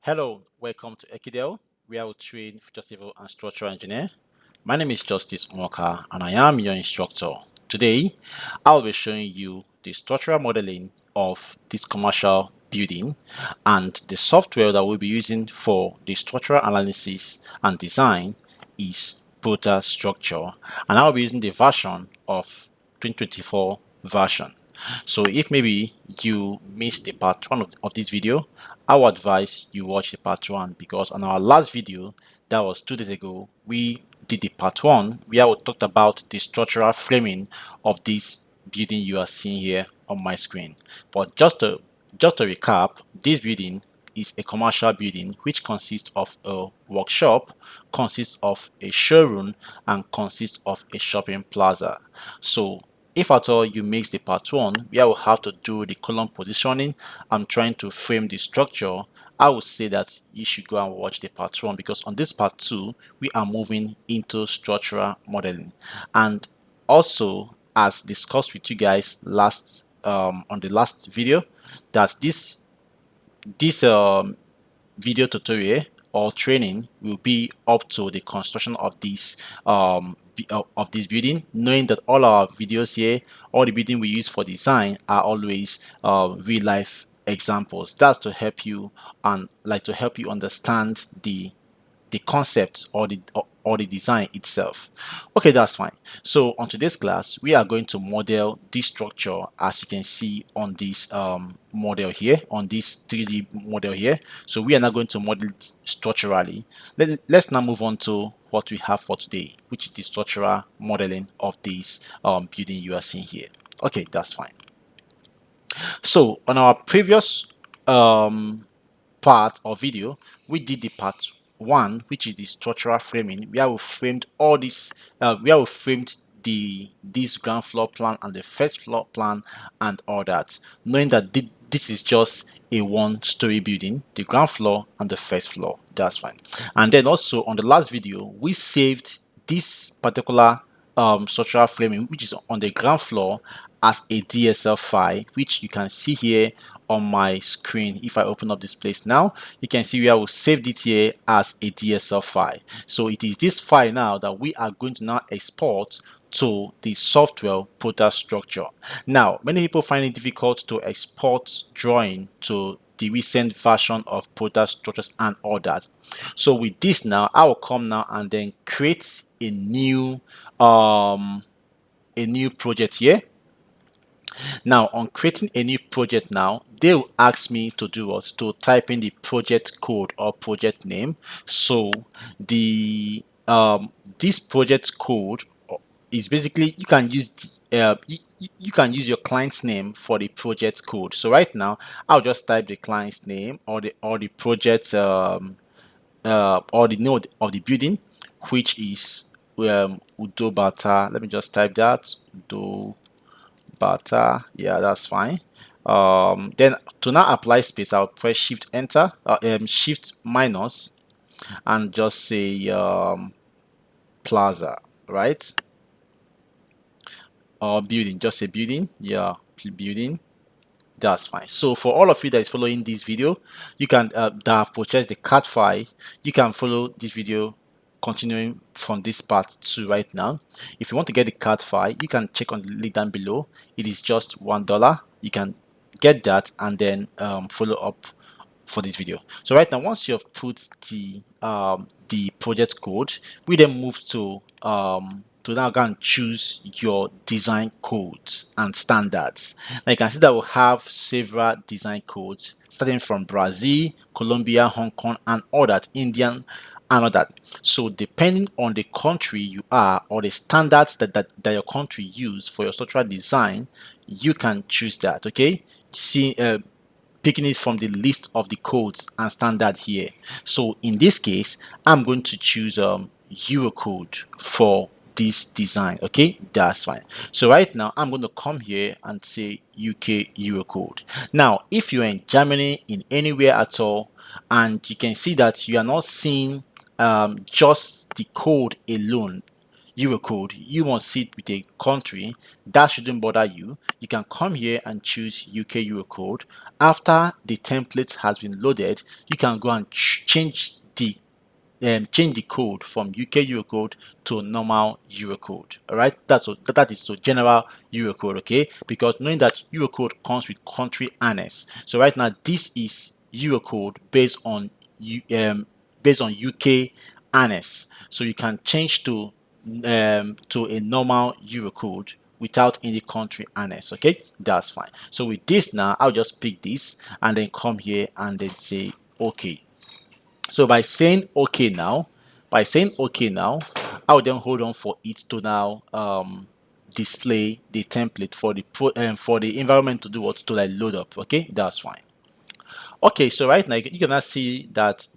Hello, welcome to Ekidel, where I will train future civil and structural engineer. My name is Justice Moka and I am your instructor. Today, I'll be showing you the structural modeling of this commercial building and the software that we'll be using for the structural analysis and design is Protastructure, and I'll be using the version of 2024 version. So if maybe you missed the part one of this video, I would advise you watch the part one, because on our last video that was 2 days ago, we did the part one where we talked about the structural framing of this building you are seeing here on my screen. But just to recap, this building is a commercial building which consists of a workshop, consists of a showroom, and consists of a shopping plaza. So if at all you mix the part one, where I will have to do the column positioning, I'm trying to frame the structure, I would say that you should go and watch the part one, because on this part two, we are moving into structural modeling. And also, as discussed with you guys last on the last video, that this video tutorial or training will be up to the construction of this building, knowing that all our videos here, all the building we use for design are always real life examples. That's to help you and like to help you understand the concept or the design itself. Okay, that's fine. So on today's class, we are going to model this structure, as you can see on this model here, on this 3D model here. So we are now going to model it structurally. Let's now move on to what we have for today, which is the structural modeling of this building you are seeing here. Okay, that's fine. So on our previous part or video, we did the part one, which is the structural framing, where we framed all this, where we framed this ground floor plan and the first floor plan and all that, knowing that this is just a one-story building, the ground floor and the first floor. That's fine. And then also on the last video, we saved this particular structural framing, which is on the ground floor, as a DSL file, which you can see here on my screen. If I open up this place now, you can see where I will save it here as a DSL file. So it is this file now that we are going to now export to the software Protastructure. Now, many people find it difficult to export drawing to the recent version of Protastructures and all that. So with this now, I will come now and then create a new project here. Now, on creating a new project now, they will ask me to do what? To type in the project code or project name. So the this project code is basically, you can use you can use your client's name for the project code. So right now, I'll just type the client's name or the project or the node of the building, which is Udo Bata. Let me just type that Udo Bata. Yeah, that's fine. Then to now apply space, I'll press shift enter, shift minus, and just say plaza, right? Or building, just say building. Yeah, building. That's fine. So for all of you that is following this video, you can that have purchased the CAD file, you can follow this video continuing from this part 2 right now. If you want to get the CAD file, you can check on the link down below. It is just $1. You can get that and then follow up for this video. So right now, once you have put the project code, we then move to now go and choose your design codes and standards. Now you can see that we'll have several design codes starting from Brazil, Colombia, Hong Kong, and all that, Indian and all that. So depending on the country you are or the standards that your country use for your structural design, you can choose that. Okay, see picking it from the list of the codes and standard here. So in this case, I'm going to choose Eurocode for this design. Okay, that's fine. So right now, I'm going to come here and say UK Eurocode. Now, if you're in Germany, in anywhere at all, and you can see that you are not seeing just the code alone, Eurocode, you must sit with a country. That shouldn't bother you. You can come here and choose UK Eurocode. After the template has been loaded, you can go and change the code from UK Eurocode to normal Eurocode. All right, that is to general Eurocode. Okay, because knowing that Eurocode comes with country annex, so right now this is Eurocode based on UK annex. So you can change to a normal Eurocode without any country annex. Okay, that's fine. So with this now, I'll just pick this and then come here and then say okay. So by saying okay now, I'll then hold on for it to now display the template for the environment to do what, to like load up. Okay, that's fine. Okay, so right now you can now see that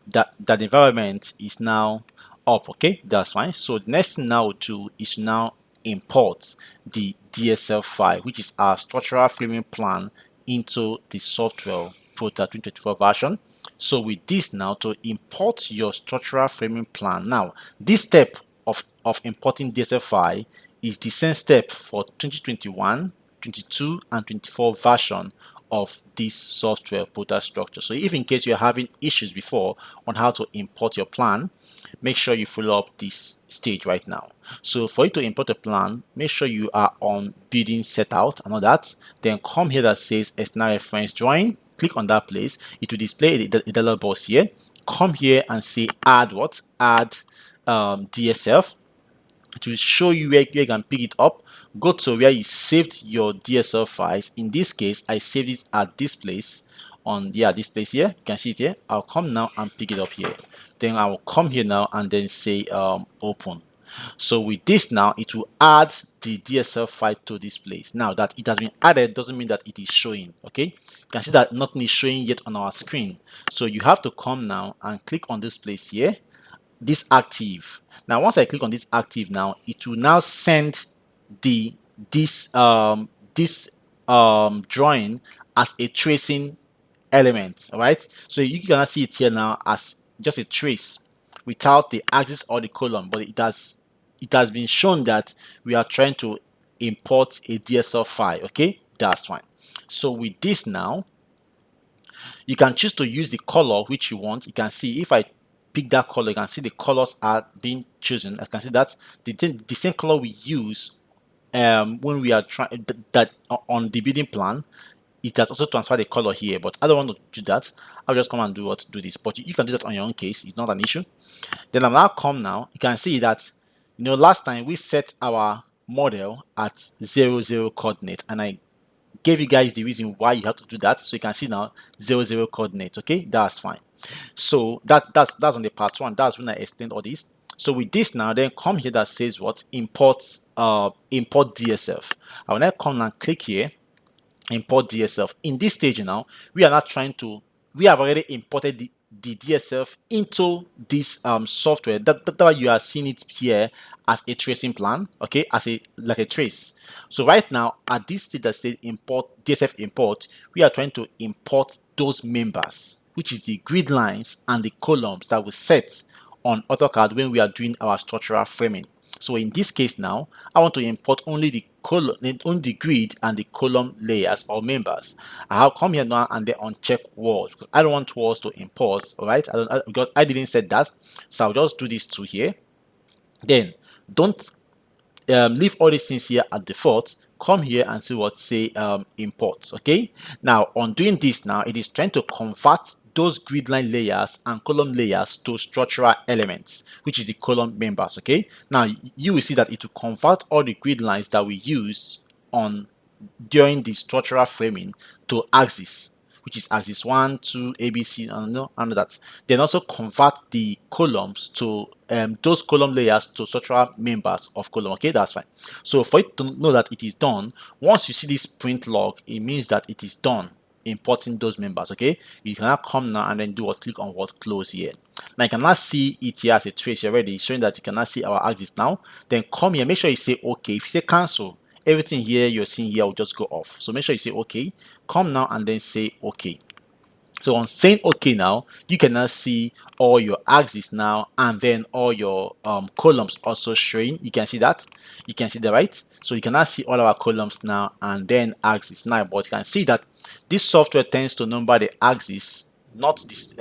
that environment is now up. Okay, that's fine. So the next thing now to is now import the DSL file, which is our structural framing plan, into the software Prota 2024 version. So with this now, to import your structural framing plan, now this step of importing DSL file is the same step for 2021, 22, and 24 version of this software Protastructure. So if in case you're having issues before on how to import your plan, make sure you follow up this stage right now. So for you to import a plan, make sure you are on building setout and all that. Then come here that says external reference drawing. Click on that place. It will display a dialog box here. Come here and say add what? Add DSF. To show you where you can pick it up. Go to where you saved your DSL files. In this case, I saved it at this place on this place here. You can see it here. I'll come now and pick it up here. Then I will come here now and then say open. So with this now, it will add the DSL file to this place. Now that it has been added doesn't mean that it is showing. Okay, you can see that nothing is showing yet on our screen. So you have to come now and click on this place here, this active. Now once I click on this active now, it will now send the this drawing as a tracing element. All right, so you can see it here now as just a trace without the axis or the column, but it has been shown that we are trying to import a DSL file. Okay, that's fine. So with this now, you can choose to use the color which you want. You can see if I pick that color, you can see the colors are being chosen. I can see that the same color we use when we are trying that on the building plan, it has also transferred the color here, but I don't want to do that. I'll just come and do this, but you can do that on your own case. It's not an issue. Then I'm now come now. You can see that, last time we set our model at 00 coordinate, and I gave you guys the reason why you have to do that. So you can see now 00 coordinate. Okay, that's fine. So that's on the part one. That's when I explained all this. So with this now, then come here that says what? Import DSF. I will now come and click here, import DSF. In this stage now, we are not trying to, we have already imported the DSF into this software. That's why you are seeing it here as a tracing plan, okay, as a like a trace. So right now at this stage that says import DSF import, we are trying to import those members, which is the grid lines and the columns that we set on AutoCAD when we are doing our structural framing. So in this case now, I want to import only the column, only the grid and the column layers or members. I'll come here now and then uncheck walls because I don't want walls to import. All right, because I didn't set that, so I'll just do this to here. Then don't leave all these things here at default. Come here and see what say import. Okay, now on doing this now, it is trying to convert those grid line layers and column layers to structural elements, which is the column members. Okay, now you will see that it will convert all the grid lines that we use on during the structural framing to axis, which is axis 1, 2, ABC, and that. Then also convert the columns to those column layers to structural members of column. Okay, that's fine. So for it to know that it is done, once you see this print log, it means that it is done importing those members. Okay, you can now come now and then do what, click on what, close here. Now you can now see it here as a trace already, showing that you can now see our axis now. Then come here, make sure you say okay. If you say cancel, everything here you're seeing here will just go off. So make sure you say okay. Come now and then say okay. So on saying okay now, you can now see all your axes now, and then all your columns also showing. You can see that. You can see that, right? So you can now see all our columns now and then axes now. But you can see that this software tends to number the axes, not this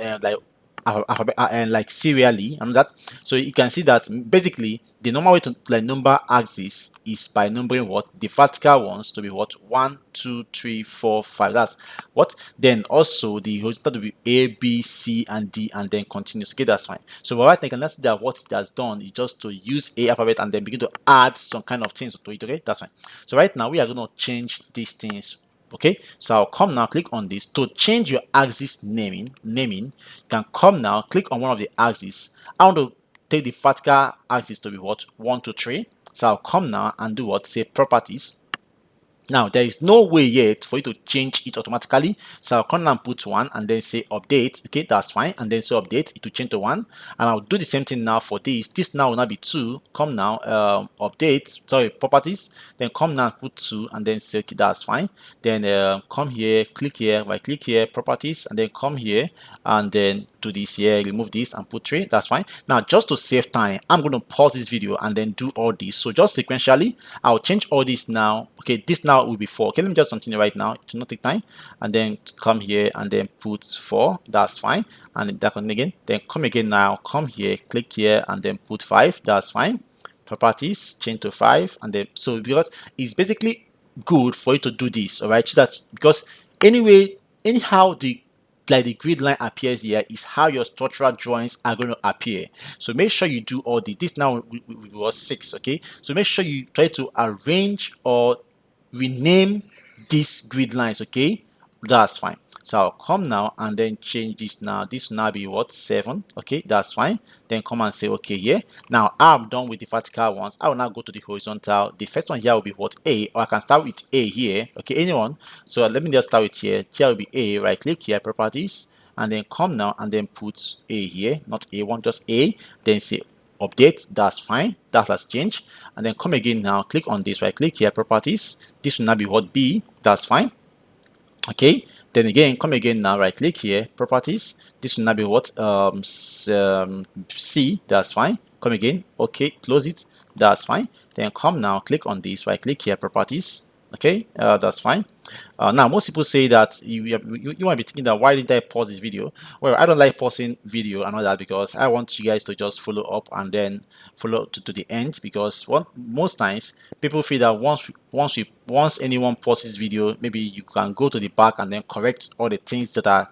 alphabet and like serially and that. So you can see that basically the normal way to like number axes is by numbering what the vertical ones to be what 1 2 3 4 5. That's what. Then also the horizontal to be A B C and D and then continues. Okay, that's fine. So right now you can let's see that what it has done is just to use a alphabet and then begin to add some kind of things to it. Okay, that's fine. So right now we are going to change these things. Okay, so I'll come now, click on this to change your axis naming. You can come now, click on one of the axes. I want to take the vertical axis to be what 1 to 3. So I'll come now and do what, say properties. Now there is no way yet for you to change it automatically, so I'll come and put 1 and then say update. Okay, that's fine, and then say update it will change to 1, and I'll do the same thing now for this now will now be 2. Come now, update, sorry, properties, then come now and put 2 and then say okay, that's fine. Then come here, click here, right click here, properties, and then come here and then do this here, remove this and put 3. That's fine. Now just to save time, I'm going to pause this video and then do all this. So just sequentially I'll change all this now. Okay, this now will be 4. Okay, let me just continue right now. It will not take time. And then come here and then put 4. That's fine. And that one again. Then come again now. Come here, click here and then put 5. That's fine. Properties, change to 5. And then so because it's basically good for you to do this, all right? So that because anyway, anyhow the grid line appears here is how your structural drawings are going to appear. So make sure you do all this now we was 6. Okay, so make sure you try to arrange or rename these grid lines. Okay, that's fine. So I'll come now and then change this now. This will now be what 7. Okay, that's fine. Then come and say okay here. Now I'm done with the vertical ones. I will now go to the horizontal. The first one here will be what A, or I can start with A here. Okay, anyone. So let me just start with here. Here will be A. Right click here, properties, and then come now and then put A here, not A1, just A. Then say update. That's fine. That has changed. And then come again now. Click on this. Right click here, properties. This will now be what B. That's fine. Okay, then again come again now, right click here, properties. This will now be what C. That's fine. Come again, okay, close it. That's fine. Then come now, click on this, right click here, properties. Okay, that's fine. Now most people say that you might be thinking that why didn't I pause this video? Well, I don't like pausing video and all that because I want you guys to just follow up and then follow to the end, because most times people feel that once anyone pauses video, maybe you can go to the back and then correct all the things that are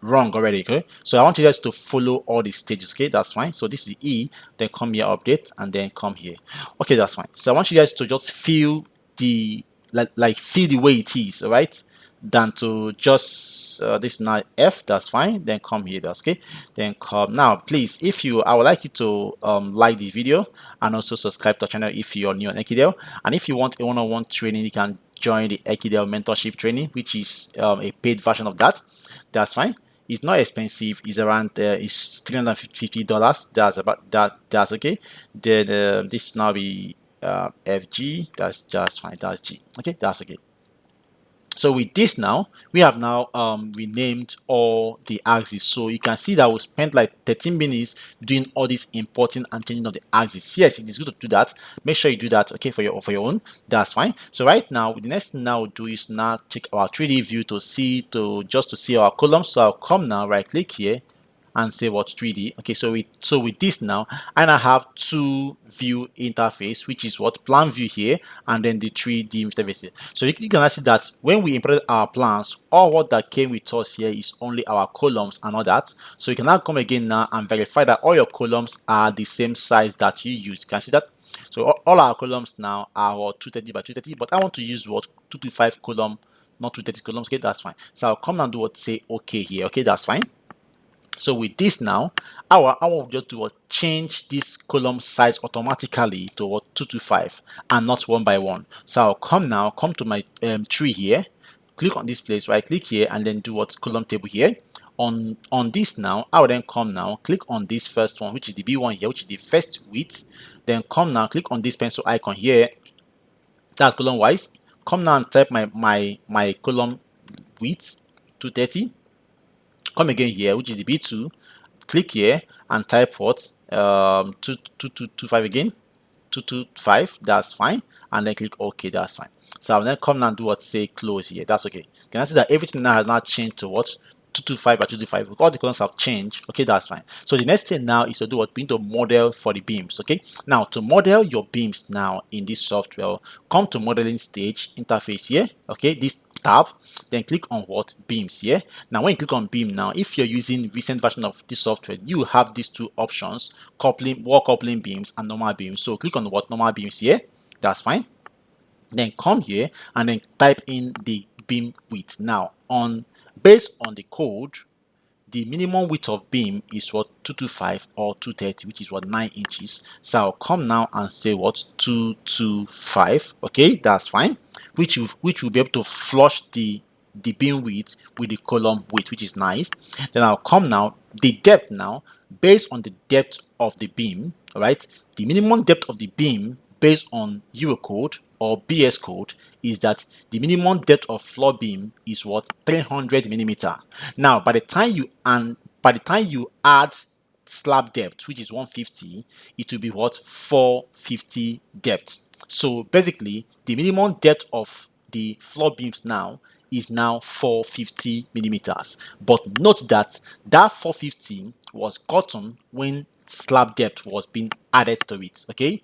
wrong already. Okay, so I want you guys to follow all the stages. Okay, that's fine. So this is E, then come here, update, and then come here. Okay, that's fine. So I want you guys to just feel the like feel the way it is, all right, than to just this now F. That's fine. Then come here, that's okay. Then come now, please, if you I would like you to like the video and also subscribe to the channel if you're new on Ekidel. And if you want a one-on-one training, you can join the Ekidel mentorship training, which is a paid version of that. That's fine. It's not expensive. It's around it's $350. That's okay. Then this now be FG. That's just fine. That's G. Okay, that's okay. So with this now, we have now renamed all the axes. So you can see that we spent like 13 minutes doing all this importing and changing of the axes. Yes, it is good to do that. Make sure you do that, okay, for your own. That's fine. So right now, the next thing now we'll do is now check our 3D view to see our columns. So I'll come now, right click here, and say what 3D. Okay, so with this now, I now have two view interface, which is what plan view here and then the 3D interface here. So you can see that when we imported our plans, all what that came with us here is only our columns and all that. So you can now come again now and verify that all your columns are the same size that you use. You can see that. So all our columns now are 230 by 230, but I want to use what 225 column, not 230 columns. Okay, that's fine. So I'll come and do what, say okay here. Okay, that's fine. So with this now, I will just do what, change this column size automatically to what 225 and not one by one. So I'll come to my tree here, click on this place, right click here, and then do what column table here. On this now, I will then come now, click on this first one, which is the B1 here, which is the first width. Then come now, click on this pencil icon here. That's column wise. Come now and type my column width 230. Come again here, which is the B2. Click here and type what? 2225 again. 225, that's fine, and then click OK, that's fine. So I'll then come now and do what? Say close here, that's okay. Can I see that everything now has now changed to what? 225 by 225, all the columns have changed. Okay, that's fine. So the next thing now is to do what? We need to model for the beams. Okay, now to model your beams now in this software, come to modeling stage, interface here. Okay, this tab, then click on what? Beams here. Now when you click on beam now, if you're using recent version of this software, you have these two options: coupling, wall coupling beams and normal beams. So click on what? Normal beams here, that's fine. Then come here and then type in the beam width. Now on based on the code, the minimum width of beam is what? 225 or 230, which is what? 9 inches. So I'll come now and say what? 225. Okay, that's fine. Which will be able to flush the beam width with the column width, which is nice. Then I'll come now, the depth now, based on the depth of the beam, all right? The minimum depth of the beam based on Eurocode or BS code is that the minimum depth of floor beam is what? 300 millimeter. Now, by the time you add slab depth, which is 150, it will be what? 450 depth. So basically, the minimum depth of the floor beams now is now 450 millimeters. But note that that 450 was gotten when slab depth was being added to it. Okay,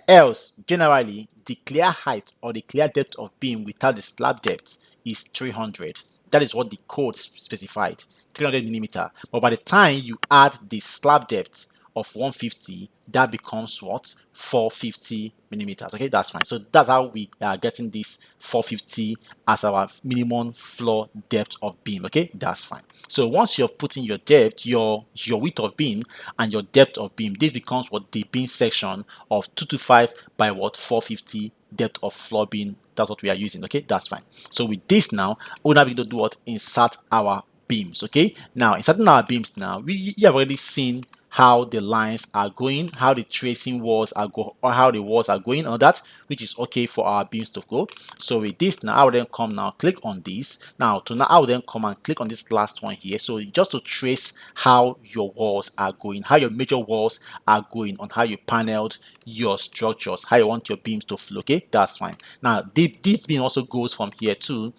else generally the clear height or the clear depth of beam without the slab depth is 300. That is what the code specified, 300 millimeter. But by the time you add the slab depth of 150, that becomes what? 450 millimeters. Okay, that's fine. So that's how we are getting this 450 as our minimum floor depth of beam. Okay, that's fine. So once you've put in your depth, your width of beam and your depth of beam, this becomes what? The beam section of 225 by what? 450 depth of floor beam. That's what we are using. Okay, that's fine. So with this now, we're now going to do what? Insert our beams. Okay, now inserting our beams now, you have already seen how the lines are going, how the tracing walls are go, or how the walls are going on that, which is okay for our beams to go. So with this now, I will then come now, click on this. Now I will then come and click on this last one here. So just to trace how your walls are going, how your major walls are going, on how you paneled your structures, how you want your beams to flow. Okay, that's fine. Now this beam also goes from here to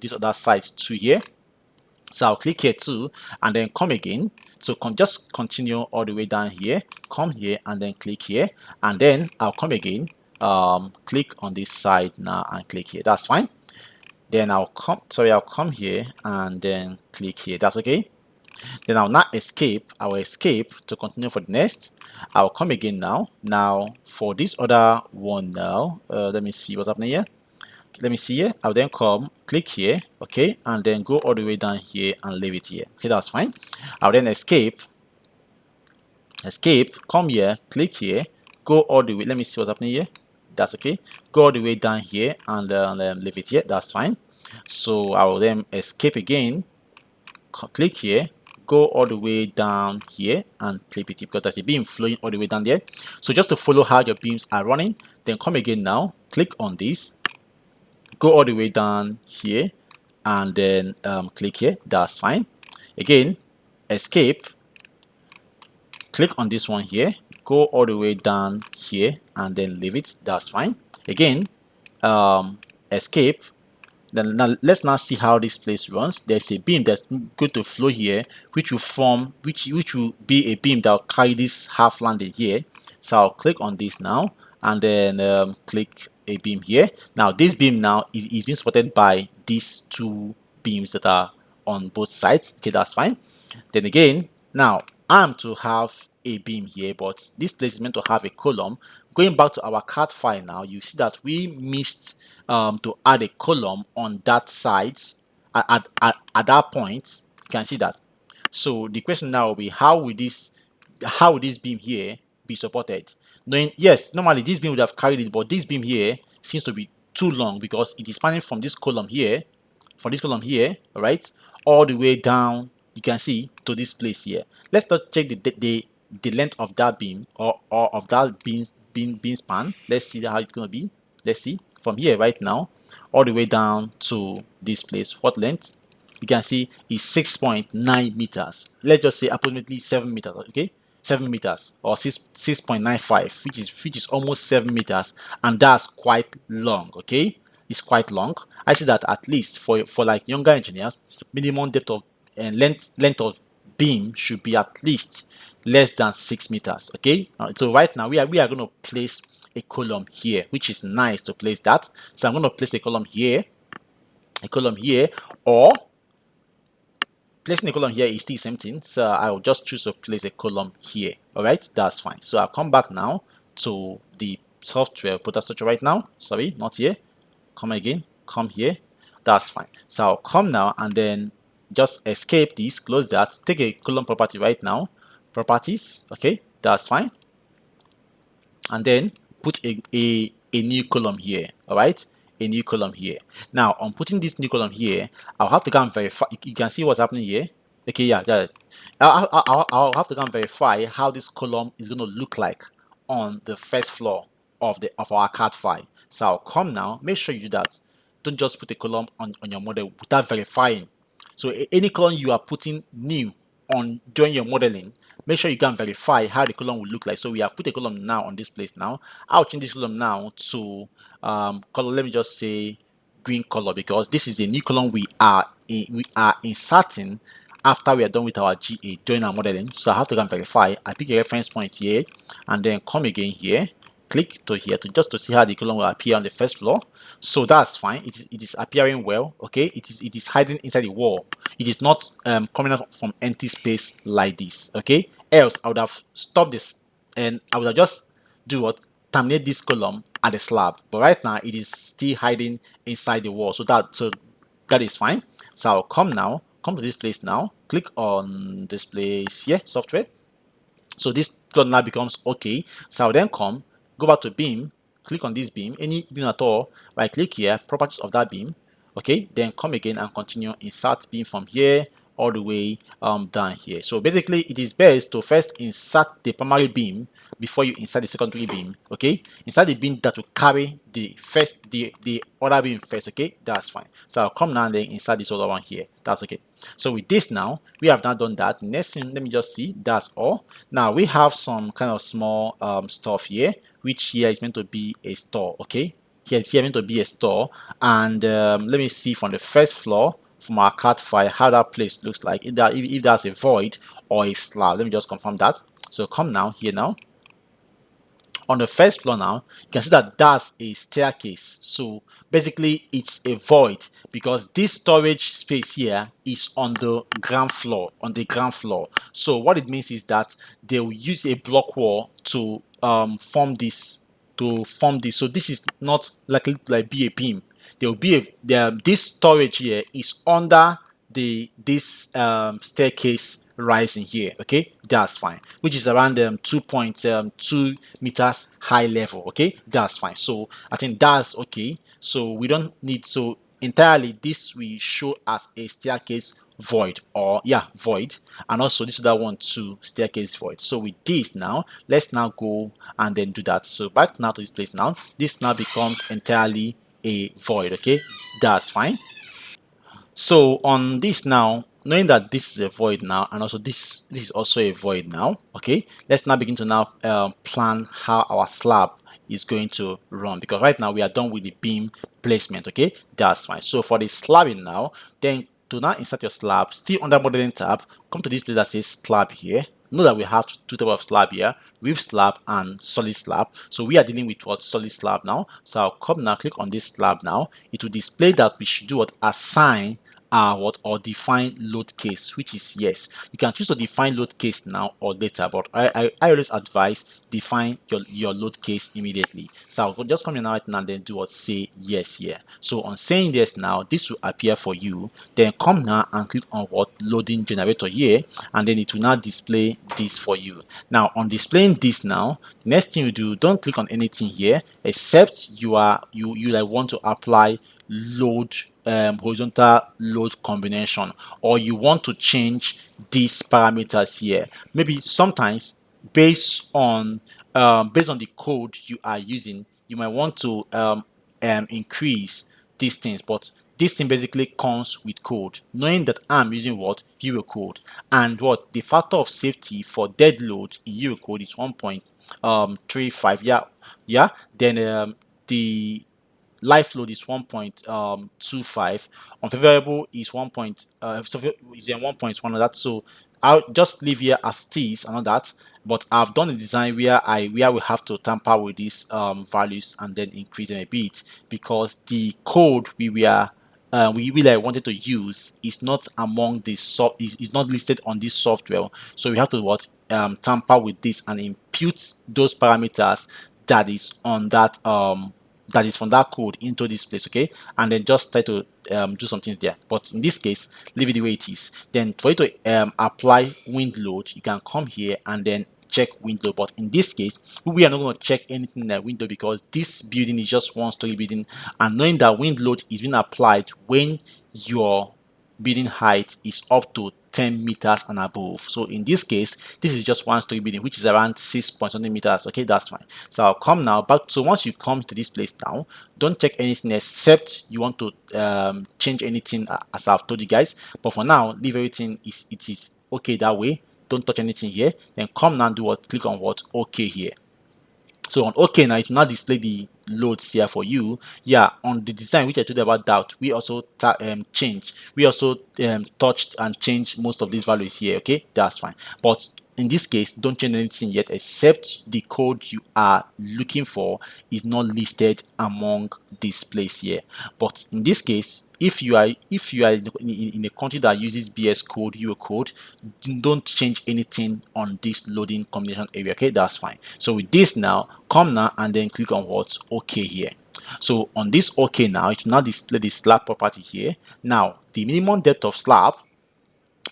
this other side to here. So I'll click here too and then come again. So just continue all the way down here, come here and then click here, and then I'll come again, click on this side now and click here. That's fine. Then I'll come here and then click here. That's okay. Then I'll not escape. I will escape to continue for the next. I'll come again now. Now for this other one now, let me see what's happening here. Let me see here. I'll then come, click here, okay, and then go all the way down here and leave it here. Okay, that's fine. I'll then escape, come here, click here, go all the way. Let me see what's happening here. That's okay. Go all the way down here and leave it here. That's fine. So I will then escape again, click here, go all the way down here and clip it because there's a beam flowing all the way down there. So just to follow how your beams are running, then come again now, click on this, go all the way down here and then click here. That's fine. Again, escape, click on this one here, go all the way down here and then leave it. That's fine. Again, escape. Then now let's now see how this place runs. There's a beam that's going to flow here, which will form, which will be a beam that will carry this half landing here. So I'll click on this now and then click a beam here. Now this beam now is being supported by these two beams that are on both sides. Okay, that's fine. Then again, now I'm to have a beam here, but this place is meant to have a column. Going back to our CAD file now, you see that we missed to add a column on that side at that point. You can see that. So the question now will be, how will this beam here be supported? Knowing, yes, normally this beam would have carried it, but this beam here seems to be too long because it is spanning from this column here, all right, all the way down. You can see to this place here. Let's just check the length of that beam or of that beam span. Let's see how it's gonna be. Let's see from here right now all the way down to this place. What length? you can see is 6.9 meters. Let's just say approximately 7 meters, okay? 7 meters or 6.95, which is almost 7 meters, and that's quite long, okay? It's quite long. I see that at least for like younger engineers, minimum depth of and length of beam should be at least less than 6 meters, okay? So right now we are going to place a column here, which is nice to place that. So I'm going to place a column here, or placing a column here is still the same thing. So I'll just choose to place a column here. All right, that's fine. So I'll come back now to the software Protastructure right now. Sorry, not here. Come again, come here. That's fine. So I'll come now and then just escape this, close that, take a column property right now. Properties, okay, that's fine. And then put a new column here. All right, a new column here. Now on putting this new column here, I'll have to go and verify. You can see what's happening here. Okay, yeah, got it. I'll have to go and verify how this column is going to look like on the first floor of our CAD file. So I'll come now, make sure you do that. Don't just put a column on your model without verifying. So any column you are putting new on during your modeling, make sure you can verify how the column will look like. So we have put a column now on this place now. I'll change this column now to color. Let me just say green color, because this is a new column we are inserting after we are done with our GA during our modeling. So I have to go and verify. I pick a reference point here and then come again here, click to here to just to see how the column will appear on the first floor. So that's fine. It is appearing well. Okay, it is hiding inside the wall. It is not coming out from empty space like this. Okay, else I would have stopped this and I would have just do what, terminate this column at the slab. But right now it is still hiding inside the wall. So that is fine. So I'll come to this place now, click on this place here, software. So this plot now becomes okay. So I'll then go back to beam, click on this beam, any beam at all, right click here, properties of that beam, okay, then come again and continue insert beam from here all the way down here. So basically it is best to first insert the primary beam before you insert the secondary beam, okay. Insert the beam that will carry the other beam first, okay, that's fine. So I'll come now and then insert this other one here, that's okay. So with this now, we have now done that. Next thing, let me just see, that's all. Now we have some kind of small stuff here, which here is meant to be a store, okay. Here meant to be a store, and let me see from the first floor from our CAD file how that place looks like, if that's a void or a slab. Let me just confirm that. So come now here now. On the first floor now, you can see that that's a staircase. So basically it's a void because this storage space here is on the ground floor, So what it means is that they will use a block wall to form this, so this is not likely to like be a beam. There will be this storage here is under this staircase rising here, okay, that's fine, which is around 2.2 meters high level, okay, that's fine. So I think that's okay. So we don't need, so entirely this we show as a staircase void, or yeah, void, and also this other one too, staircase void. So with this now, let's now go and then do that. So back now to this place now, this now becomes entirely a void, okay, that's fine. So on this now, knowing that this is a void now, and also this is also a void now, okay, let's now begin to now plan how our slab is going to run, because right now we are done with the beam placement, okay, that's fine. So for the slabbing now, then to now insert your slab, still under modeling tab, come to this place that says slab here. Know that we have two types of slab here, with slab and solid slab. So we are dealing with what, solid slab now. So I'll come now, click on this slab now. It will display that we should do what, assign or define load case, which is yes. You can choose to define load case now or later, but I always advise define your load case immediately. So I'll just come in right now and then do what, say yes here. So on saying yes now, this will appear for you. Then come now and click on what, loading generator here, and then it will now display this for you. Now on displaying this now, next thing you do, don't click on anything here except you like want to apply load, horizontal load combination, or you want to change these parameters here. Maybe sometimes based on the code you are using, you might want to increase these things, but this thing basically comes with code, knowing that I'm using what Eurocode, and what the factor of safety for dead load in Eurocode is 1.35. Yeah. Then the life load is 1.25. Unfavorable is 1. So is 1.1 of that. So I'll just leave here as it is and all that. But I've done a design where we have to tamper with these values and then increase them a bit, because the code we really wanted to use is not among the is not listed on this software. So we have to tamper with this and impute those parameters that is on that is from that code into this place, okay, and then just try to do something there. But in this case, leave it the way it is. Then for you to apply wind load, you can come here and then check wind load. But in this case, we are not going to check anything in the window, because this building is just one story building, and knowing that wind load is being applied when your building height is up to 10 meters and above. So in this case, this is just one story building, which is around 6 point something meters. Okay, that's fine. So I'll come now back. So once you come to this place now, don't check anything except you want to change anything, as I've told you guys. But for now, leave everything it is okay that way. Don't touch anything here. Then come now and do what? Click on what? Okay here. So on OK now, it will now display the loads here for you. Yeah, on the design which I told you about that, we also changed. We also touched and changed most of these values here. Okay, that's fine. But in this case, don't change anything yet, except the code you are looking for is not listed among this place here. But in this case, if you are in a country that uses BS code, Eurocode, don't change anything on this loading combination area. Okay, that's fine. So with this now, come now and then click on what? OK here. So on this OK now, it will now display the slab property here. Now the minimum depth of slab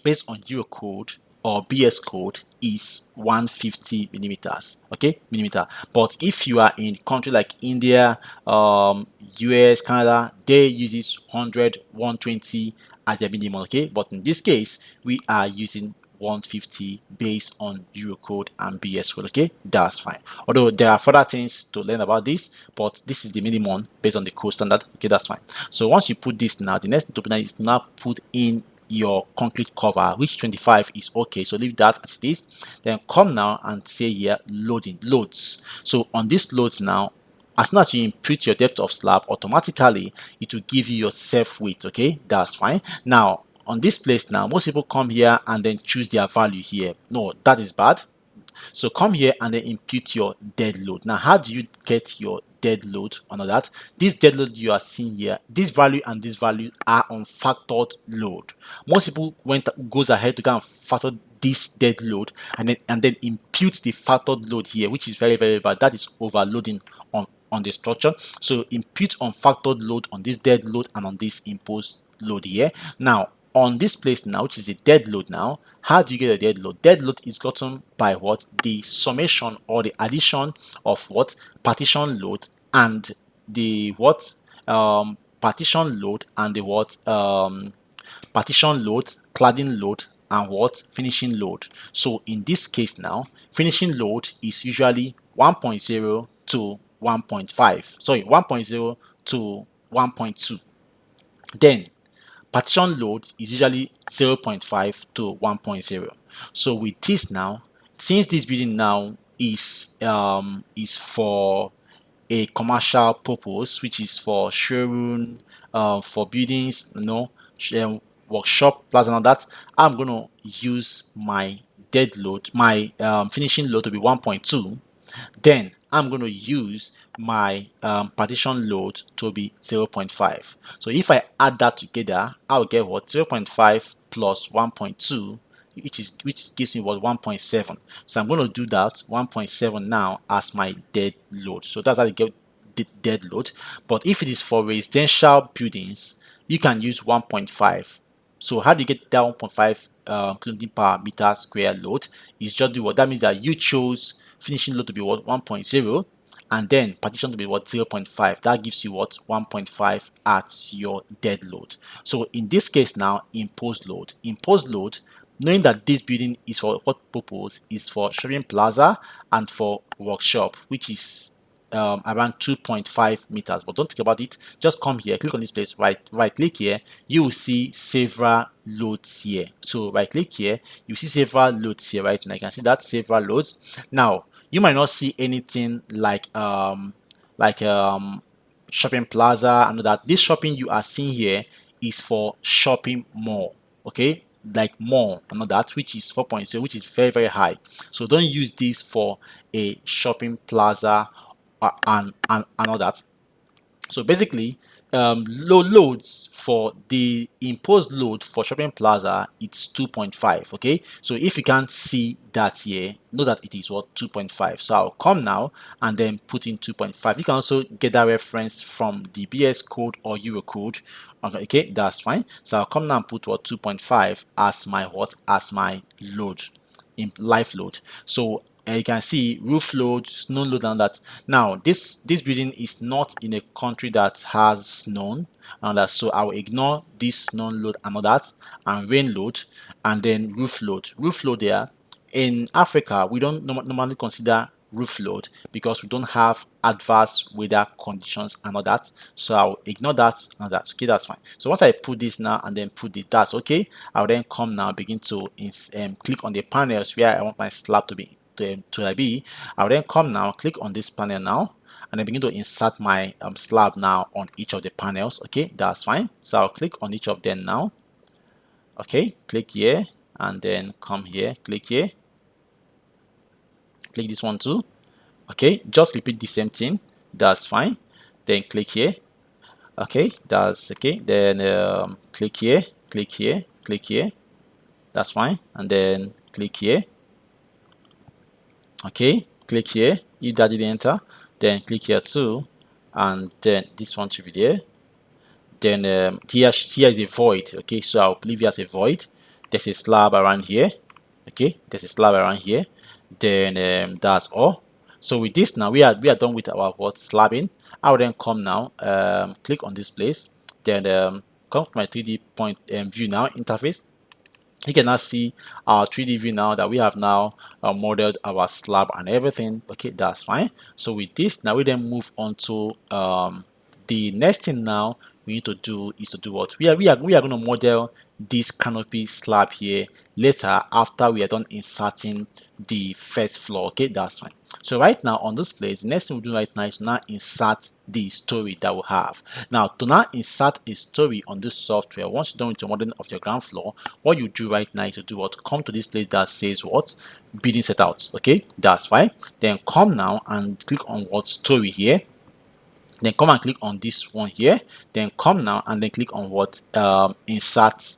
based on Eurocode or BS code is 150 millimeters. Okay, millimeter. But if you are in country like India, US, Canada, they use 100, 120 as their minimum. Okay, but in this case, we are using 150 based on Eurocode and BS code. Okay, that's fine. Although there are further things to learn about this, but this is the minimum based on the code standard. Okay, that's fine. So once you put this now, the next thing to do is to now put in your concrete cover, which 25 is okay, so leave that as it is. Then come now and say here loads. So on this loads now, as soon as you input your depth of slab, automatically it will give you your self weight. Okay, that's fine. Now on this place now, most people come here and then choose their value here. No, that is bad. So come here and then impute your dead load. Now, how do you get your dead load on that? This dead load you are seeing here, this value and this value are unfactored load. Most people goes ahead to go and factor this dead load and then impute the factored load here, which is very, very bad. That is overloading on the structure. So impute unfactored load on this dead load and on this imposed load here. Now on this place now, which is the dead load now, how do you get a dead load? Dead load is gotten by what? The summation or the addition of what? Partition load and the what? Partition load and the what? Partition load, cladding load, and what? Finishing load. So in this case now, finishing load is usually 1.0 to 1.5. Sorry, 1.0 to 1.2. Then partition load is usually 0.5 to 1.0. So with this now, since this building now is for a commercial purpose, which is for showroom, for buildings, workshop, plaza, and all that, I'm gonna use my dead load, my finishing load to be 1.2. Then I'm going to use my partition load to be 0.5. So if I add that together, I'll get what? 0.5 plus 1.2, which gives me what? 1.7. So I'm going to do that 1.7 now as my dead load. So that's how I get the dead load. But if it is for residential buildings, you can use 1.5. So how do you get that 1.5 kilonewton per meter square load? Is just do what that means that you chose finishing load to be what? 1.0 and then partition to be what? 0.5. That gives you what? 1.5 at your dead load. So in this case now, imposed load. Imposed load, knowing that this building is for what purpose? Is for shopping plaza and for workshop, which is around 2.5 meters. But don't think about it. Just come here, click on this place, right click here. You will see several loads here. So right click here, you see several loads here right now. You can see that several loads. Now you might not see anything like shopping plaza and all that. This shopping you are seeing here is for shopping mall, okay, like mall and all that, which is 4.0, which is very high. So don't use this for a shopping plaza and all that. So basically, loads for the imposed load for shopping plaza, it's 2.5. Okay, so if you can't see that here, know that it is what 2.5. So I'll come now and then put in 2.5. You can also get that reference from the BS code or Euro code. Okay, that's fine. So I'll come now and put what 2.5 as my load in life load. So you can see roof load, snow load, and that. Now this building is not in a country that has snow and that, so I will ignore this snow load and all that, and rain load, and then roof load. Roof load there in Africa, we don't normally consider roof load because we don't have adverse weather conditions and all that. So I'll ignore that and that. Okay, that's fine. So once I put this now and then put the that's okay, I'll then come now begin to click on the panels where I want my slab to be to be. I'll then come now, click on this panel now, and then begin to insert my slab now on each of the panels. Okay, that's fine. So I'll click on each of them now. Okay, click here and then come here, click here, click this one too. Okay, just repeat the same thing. That's fine. Then click here. Okay, that's okay. Then click here, click here, click here. That's fine. And then click here. Okay, click here. If that didn't enter, then click here too, and then this one should be there. Then here is a void. Okay, so I'll leave it as a void. There's a slab around here. Okay, there's a slab around here. Then that's all. So with this now, we are done with our what slabbing. I will then come now, click on this place, then come to my 3D point view now interface. You can now see our 3D view now that we have now modeled our slab and everything. Okay, that's fine. So with this now, we then move on to the next thing now we need to do is to do what we are going to model this canopy slab here later after we are done inserting the first floor. Okay, that's fine. So right now on this place, the next thing we do right now is now insert the story that we have. Now to now insert a story on this software, once you're done with your modeling of your ground floor, what you do right now is to do what, come to this place that says what, building setups. Okay, that's fine. Then come now and click on what, story here. Then come and click on this one here, then come now and then click on what, insert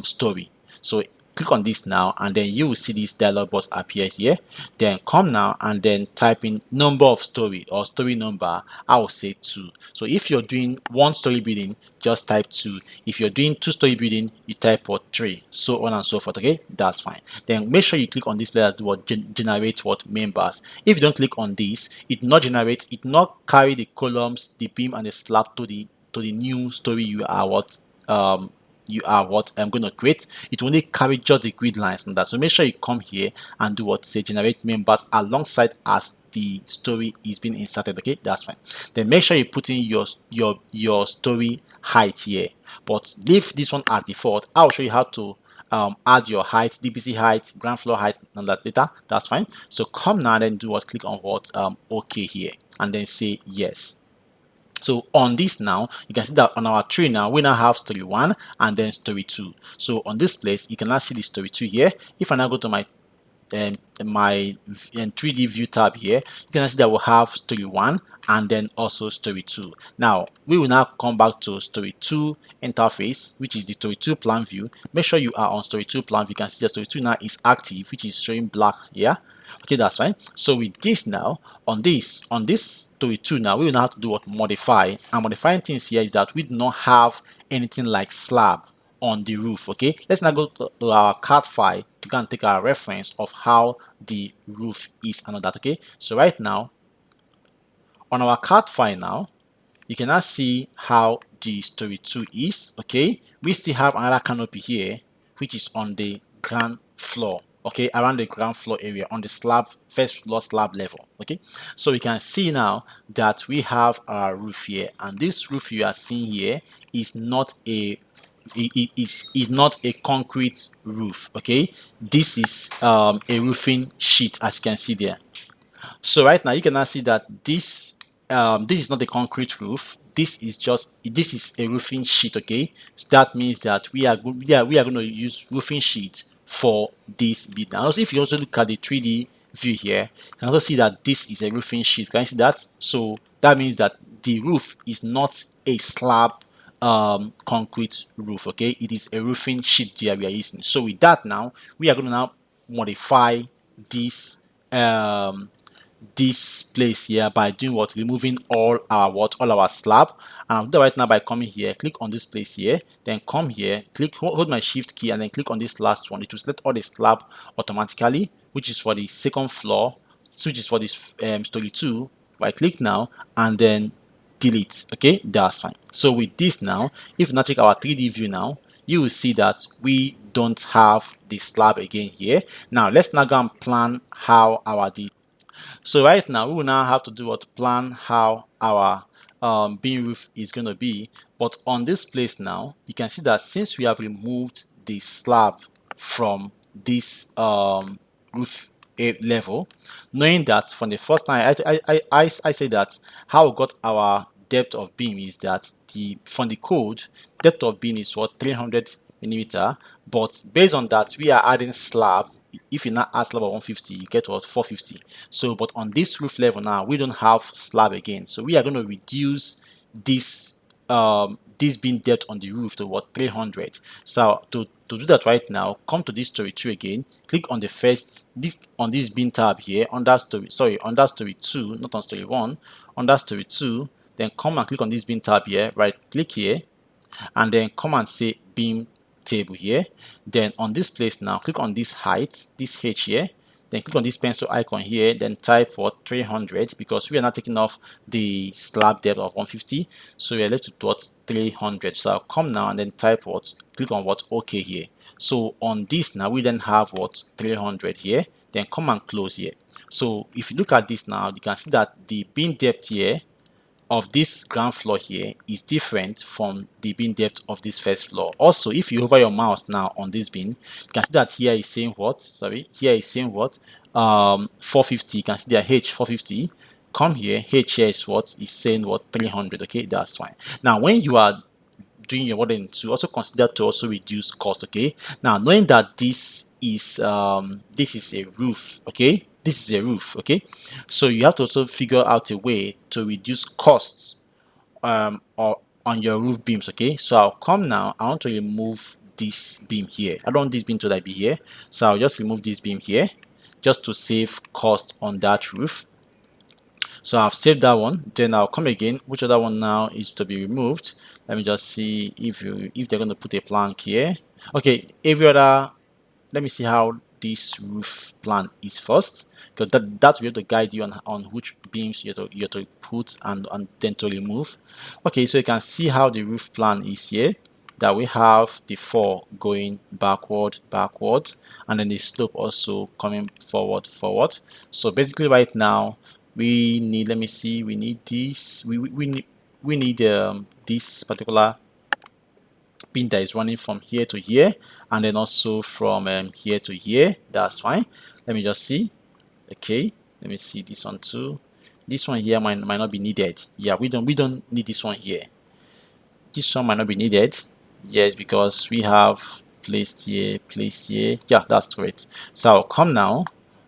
story. So click on this now and then you will see this dialog box appears here. Then come now and then type in number of story or story number. I will say 2. So if you're doing 1-story building, just type 2. If you're doing 2-story building, you type what, 3, so on and so forth. Okay, that's fine. Then make sure you click on this player to what, generate what, members. If you don't click on this, it not generate, it not carry the columns, the beam and the slab to the new story you are what I'm going to create. It will only carry just the grid lines and that. So make sure you come here and do what, say generate members alongside as the story is being inserted. Okay, that's fine. Then make sure you put in your story height here, but leave this one as default. I'll show you how to add your height, DBC height, ground floor height, and that later. That's fine. So come now and then do what, click on what, okay here, and then say yes. So on this now, you can see that on our tree now, we now have story 1 and then story 2. So on this place, you can now see the story 2 here. If I now go to my 3D view tab here, you can see that we'll have story 1 and then also story 2. Now we will now come back to story 2 interface, which is the story 2 plan view. Make sure you are on story 2 plan view. You can see that story 2 now is active, which is showing black here. Okay, that's fine. So with this now, on this story 2 now, we will now have to do what, modify. And modifying things here is that we do not have anything like slab on the roof. Okay, let's now go to our CAD file to go and take our reference of how the roof is and all that. Okay, so right now on our CAD file now, you can now see how the story 2 is. Okay, we still have another canopy here which is on the ground floor. okay, around the ground floor area on the slab, first floor slab level. Okay, so we can see now that we have our roof here, and this roof you are seeing here is not a is not a concrete roof. Okay, this is a roofing sheet, as you can see there. So right now you can now see that this is not a concrete roof. This is a roofing sheet. Okay, so that means that we are going to use roofing sheet for this bit. And also, if you also look at the 3D view here, you can also see that this is a roofing sheet. Can you see that? So that means that the roof is not a slab concrete roof. Okay, it is a roofing sheet that we are using. So with that, now we are going to now modify this um this place here by doing what, removing all our slab. And I'll do that right now by coming here, click on this place here, then come here, click, hold my shift key, and then click on this last one. It will select all the slab automatically, which is for the second floor, which is for this story 2. Right click now and then delete. Okay, that's fine. So with this now, if you now check our 3D view now, you will see that we don't have the slab again here. Now let's now go and plan how our so right now we will now have to do what, plan how our beam roof is going to be. But on this place now, you can see that since we have removed the slab from this roof level, knowing that from the first time I say that how we got our depth of beam is that from the code, depth of beam is what, 300 millimeter, but based on that we are adding slab. If you now add slab of 150, you get what, 450. So but on this roof level now we don't have slab again, so we are going to reduce this this beam depth on the roof to what, 300. So to do that right now, come to this story 2 again, click on the first on this beam tab here under under story 2, not on story 1, under story 2, then come and click on this beam tab here, right click here, and then come and say beam table here. Then on this place now, click on this height, this H here, then click on this pencil icon here, then type what, 300, because we are not taking off the slab depth of 150, so we are left with what, 300. So I'll come now and then type what, click on what, OK here. So on this now we then have what, 300 here, then come and close here. So if you look at this now, you can see that the beam depth here of this ground floor here is different from the beam depth of this first floor. Also, if you hover your mouse now on this beam, you can see that here is saying what, sorry, here is saying what, 450. You can see there H 450. Come here, H here is what, is saying what, 300. Okay, that's fine. Now when you are doing your modeling, to also consider to also reduce cost. Okay, now knowing that this is a roof, okay, this is a roof, okay, so you have to also figure out a way to reduce costs or on your roof beams. Okay, so I'll come now, I want to remove this beam here. I don't want this beam to like be here, so I'll just remove this beam here just to save cost on that roof. So I've saved that one. Then I'll come again. Which other one now is to be removed? Let me just see if they're going to put a plank here. Okay, every other. Let me see how this roof plan is first, because that will be able to guide you on which beams you have to put and then to remove. Okay, so you can see how the roof plan is here, that we have the 4 going backward, and then the slope also coming forward. So basically right now we need, let me see, we need this, we need this particular pin that is running from here to here, and then also from here to here. That's fine. Let me just see. Okay, let me see this one too. This one here might not be needed. Yeah, we don't need this one here. This one might not be needed. Yes, because we have placed here, yeah, that's correct. So I'll come now,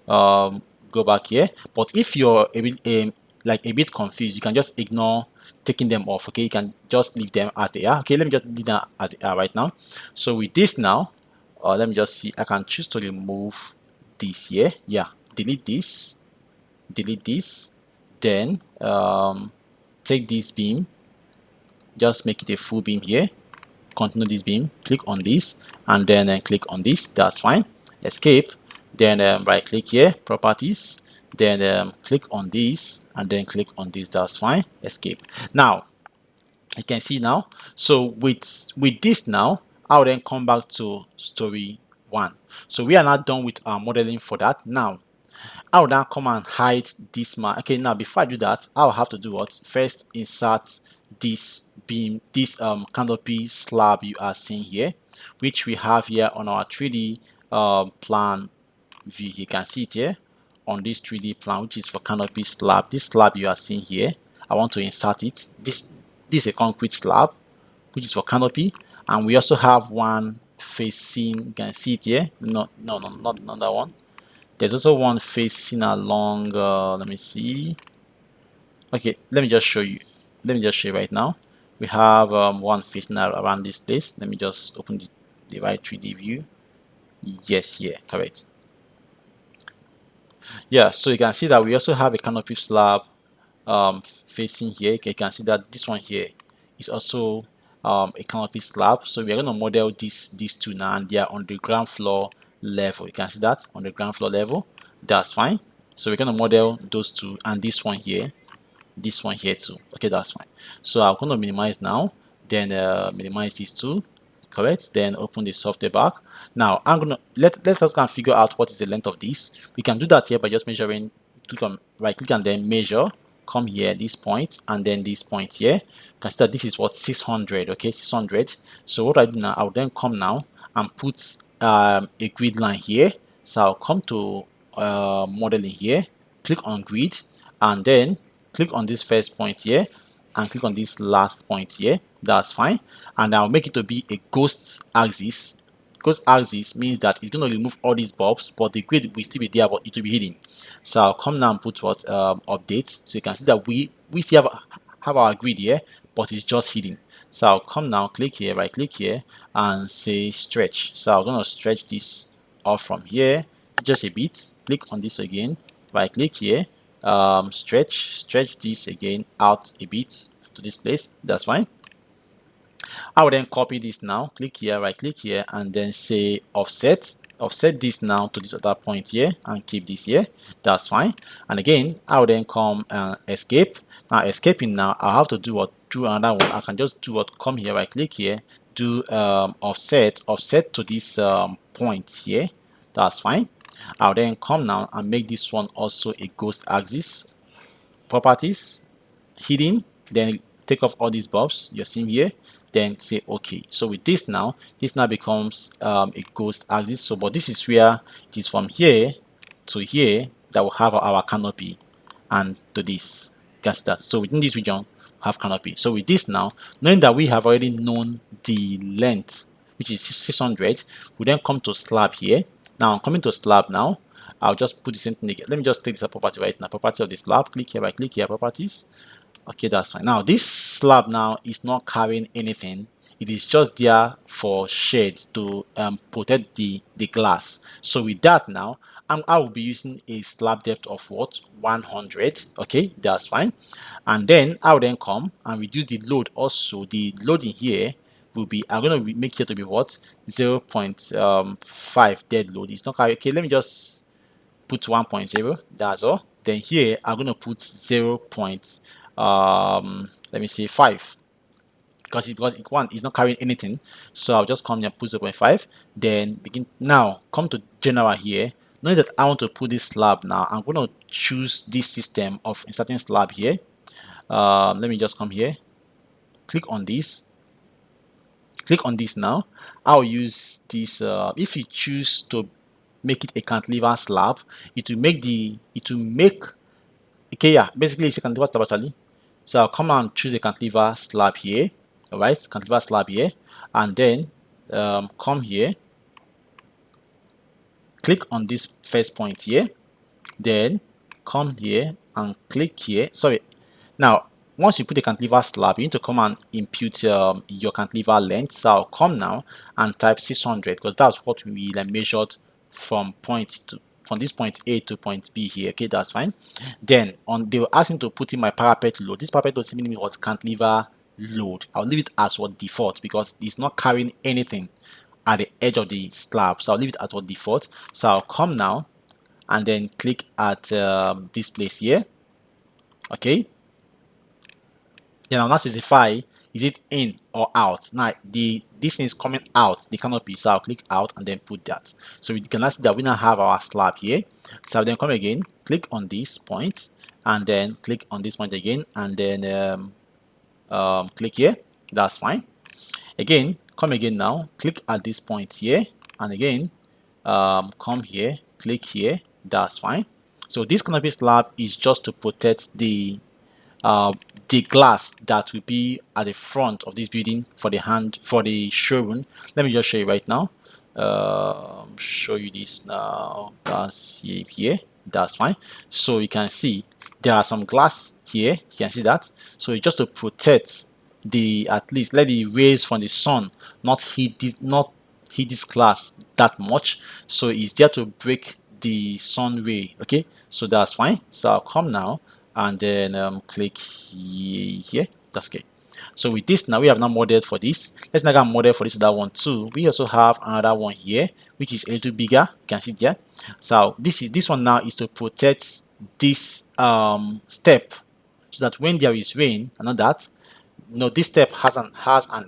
go back here. But if you're a bit like a bit confused, you can just ignore taking them off. Okay, you can just leave them as they are. Okay, let me just leave them as they are right now. So with this now, let me just see, I can choose to remove this here. Yeah, delete this, then take this beam, just make it a full beam here, continue this beam, click on this, and then click on this. That's fine. Escape, then right click here, properties, then click on this, and then click on this. That's fine. Escape. Now you can see now, so with this now, I'll then come back to story 1. So we are not done with our modeling for that. Now I will now come and hide this mark. Okay, now before I do that, I'll have to do what? First insert this beam, this canopy slab you are seeing here, which we have here on our 3D plan view. You can see it here on this 3D plan, which is for canopy slab. This slab you are seeing here, I want to insert it. This is a concrete slab, which is for canopy, and we also have one facing. You can see it here. Not that one. There's also one facing along, let me see. Okay, let me just show you. Let me just show you right now. We have one facing around this place. Let me just open the right 3D view. Yes, yeah, correct. Yeah, so you can see that we also have a canopy slab facing here. Okay, you can see that this one here is also a canopy slab. So we are going to model these two now, and they are on the ground floor level. You can see that on the ground floor level. That's fine. So we're going to model those two, and this one here too. Okay, that's fine. So I'm going to minimize now, then minimize these two, correct, then open the software back. Now I'm gonna let us go and figure out what is the length of this. We can do that here by just measuring. Click on right click and then measure, come here, this point, and then this point here. Consider this is what 600. Okay, 600. So what I do now, I'll then come now and put a grid line here. So I'll come to modeling here, click on grid, and then click on this first point here and click on this last point here. That's fine. And I'll make it to be a ghost axis. Ghost axis means that it's going to remove all these bulbs, but the grid will still be there, but it will be hidden. So I'll come now and put what updates. So you can see that we still have our grid here, but it's just hidden. So I'll come now, click here, right click here, and say stretch. So I'm going to stretch this off from here just a bit. Click on this again, right click here, stretch this again out a bit to this place. That's fine. I will then copy this now, click here, right click here, and then say offset this now to this other point here and keep this here. That's fine. And again, I will then come and escape. Now escaping now, I'll have to do what do another one. I can just do what, come here, right click here, do offset to this point here. That's fine. I'll then come now and make this one also a ghost axis. Properties, hidden, then take off all these bulbs you're seeing here, then say okay. So with this now becomes a ghost axis. So but this is where it is from here to here that will have our canopy, and to this, guess that. So within this region have canopy. So with this now, knowing that we have already known the length, which is 600, we then come to slab here. Now I'm coming to slab now. I'll just put the same thing again. Let me just take this property right now. Property of the slab. Click here, right click here, properties. Okay, that's fine. Now this slab now is not carrying anything. It is just there for shade to protect the glass. So with that now, I will be using a slab depth of what, 100. Okay, that's fine. And then I will then come and reduce the load. Also the load in here will be, I'm going to make here to be what, 0.5 dead load. It's not carry. Okay, let me just put 1.0. That's all. Then here I'm going to put 0. Let me say 5, because one is not carrying anything. So I'll just come here, put 0.5, then begin. Now come to general here. Knowing that I want to put this slab now, I'm going to choose this system of inserting slab here. Let me just come here, click on this, now. I'll use this. If you choose to make it a cantilever slab, it will make okay, yeah, basically it's a cantilever slab actually. So I'll come and choose a cantilever slab here. All right, cantilever slab here, and then come here, click on this first point here, then come here and click here. Sorry, now once you put the cantilever slab, you need to come and impute your cantilever length. So I'll come now and type 600, because that's what we measured from this point A to point B here. Okay, that's fine. Then they will ask me to put in my parapet load. This parapet load simply means what, cantilever load. I'll leave it as what, default, because it's not carrying anything at the edge of the slab. So I'll leave it at what, default. So I'll come now and then click at this place here. Okay, then I'll now specify is it in or out? Now this thing is coming out the canopy, so I'll click out and then put that. So we can see that we now have our slab here. So I'll then come again, click on this point, and then click on this point again, and then click here. That's fine. Again, come again now, click at this point here, and again come here, click here. That's fine. So this canopy slab is just to protect uh, the glass that will be at the front of this building for the showroom. Let me just show you right now. Show you this now. That's here. That's fine. So you can see there are some glass here. You can see that. So it's just to protect at least let the rays from the sun not hit this glass that much. So it's there to break the sun ray. Okay, so that's fine. So I'll come now and then click here. That's okay. So with this now we have now modeled for this. Let's now get model for this other one too. We also have another one here which is a little bigger. You can see there. So this one now is to protect this step so that when there is rain and all that, no, this step has an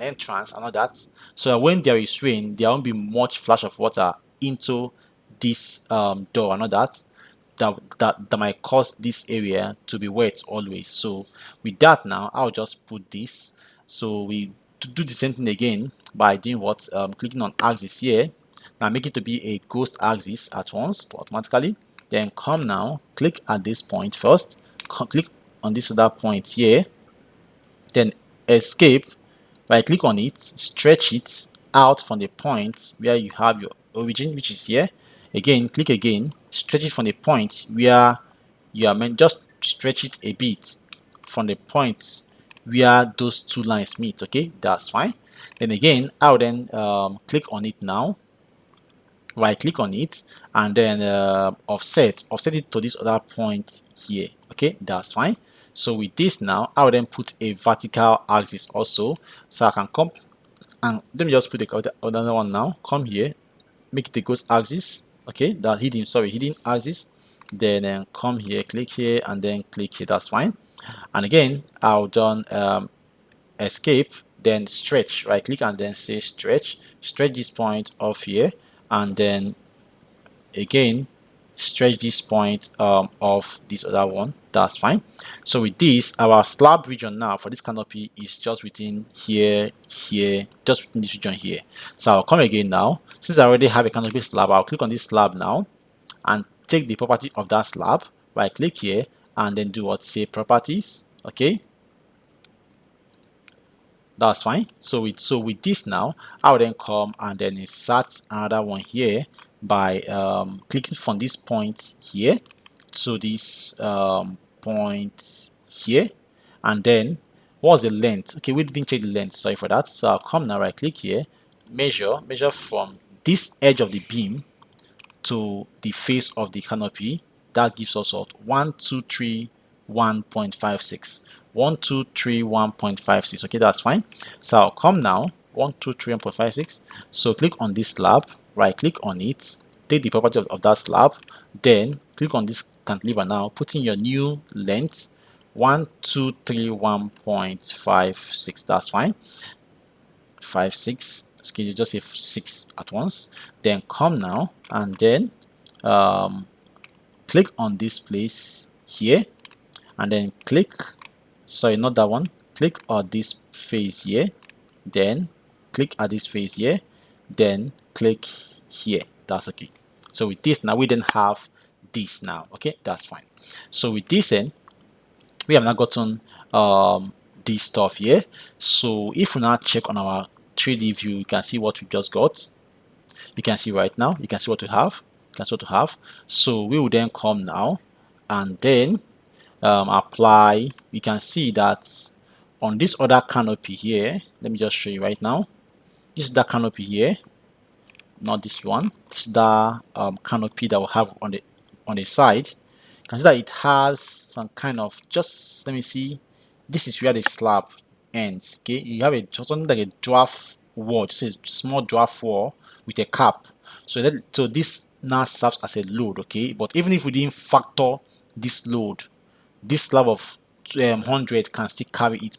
entrance and all that. So when there is rain, there won't be much flash of water into this door and all that. That might cause this area to be wet always. So with that now, I'll just put this. So we to do the same thing again by doing what clicking on axis here. Now make it to be a ghost axis at once automatically. Then come now, click at this point first. Click on this other point here, then escape, right click on it, stretch it out from the point where you have your origin, which is here. Again, click again, stretch it from the point where you are meant, just stretch it a bit from the point where those two lines meet. Okay, that's fine. Then again, I'll then click on it now, right click on it, and then offset it to this other point here. Okay, that's fine. So with this now, I will then put a vertical axis also, so I can come and let me just put another one now. Come here, make it a ghost axis. Okay, that hidden axis. Then come here, click here, and then click here. That's fine. And again, I'll done escape, then stretch. Right click and then say stretch. Stretch this point off here, and then again stretch this point of this other one. That's fine. So with this, our slab region now for this canopy is just within here, just within this region here. So I'll come again now. Since I already have a canopy slab, I'll click on this slab now and take the property of that slab. Right click here and then do what, say properties. Okay, that's fine. So with this now, I will then come and then insert another one here by clicking from this point here to this point here, and then what's the length? Okay, we didn't check the length, sorry for that. So I'll come now, right click here, measure from this edge of the beam to the face of the canopy. That gives us what, 1,231.56. 1,231.56. Okay, that's fine. So I'll come now, 1,231.56. So click on this slab, right click on it, take the property of that slab, then click on this cantilever now, put in your new length, 1,231.56. That's fine. 56. Okay, you just say 6 at once. Then come now and then click on this place here, and then click, sorry, not that one, click on this face here, then click at this face here, then click here. That's okay. So with this now, we then have this now. Okay, that's fine. So with this end, we have now gotten this stuff here. So if we now check on our 3D view, you can see what we just got. You can see right now, you can see what we have. You can see what we have. So we will then come now and then apply. We can see that on this other canopy here, let me just show you right now. This is the canopy here, not this one. This is the canopy that we have on the side. You can see that it has some kind of, just let me see, this is where the slab ends. Okay, you have something like a draft wall, just a small draft wall with a cap. So this now serves as a load. Okay, but even if we didn't factor this load, this slab of 100 can still carry it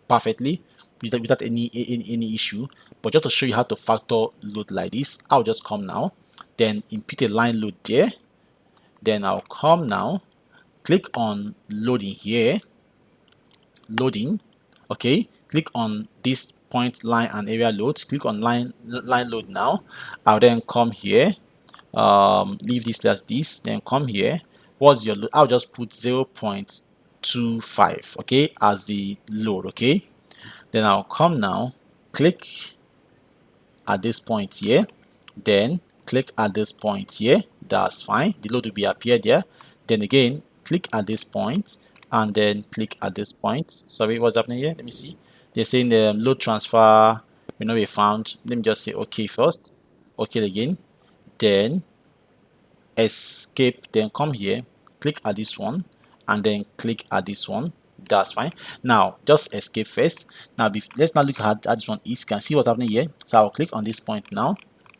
perfectly. without any issue. But just to show you how to factor load like this, I'll just come now, then input a line load there, then I'll come now, click on loading here, loading, okay, click on this point line and area load, click on line load now. I'll then come here, leave this as this, then come here. What's your load? I'll just put 0.25, okay, as the load, okay. Then I'll come now, click at this point here, then click at this point here. That's fine, the load will be appeared there. Then again, click at this point, and then click at this point. Sorry, what's happening here? Let me see. They're saying the load transfer will not be found. Let me just say okay first, okay again, then escape, then come here, click at this one, and then click at this one. That's fine. Now just escape first. Now let's now look at how this one is. You can see what's happening here. So I'll click on this point now,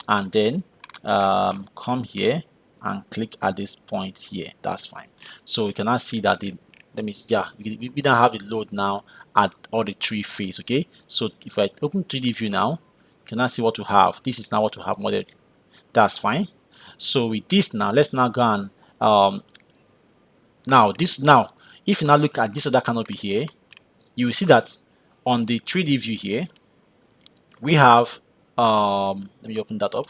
and then come here and click at this point here. That's fine. So you can now see that the, let me see, yeah, we now have the load now at all the three phase. Okay, so if I open 3D view now, you can now see what we have. This is now what we have modeled. That's fine. So with this now, let's now go and now if you now look at this other canopy here, you will see that on the 3D view here, we have let me open that up.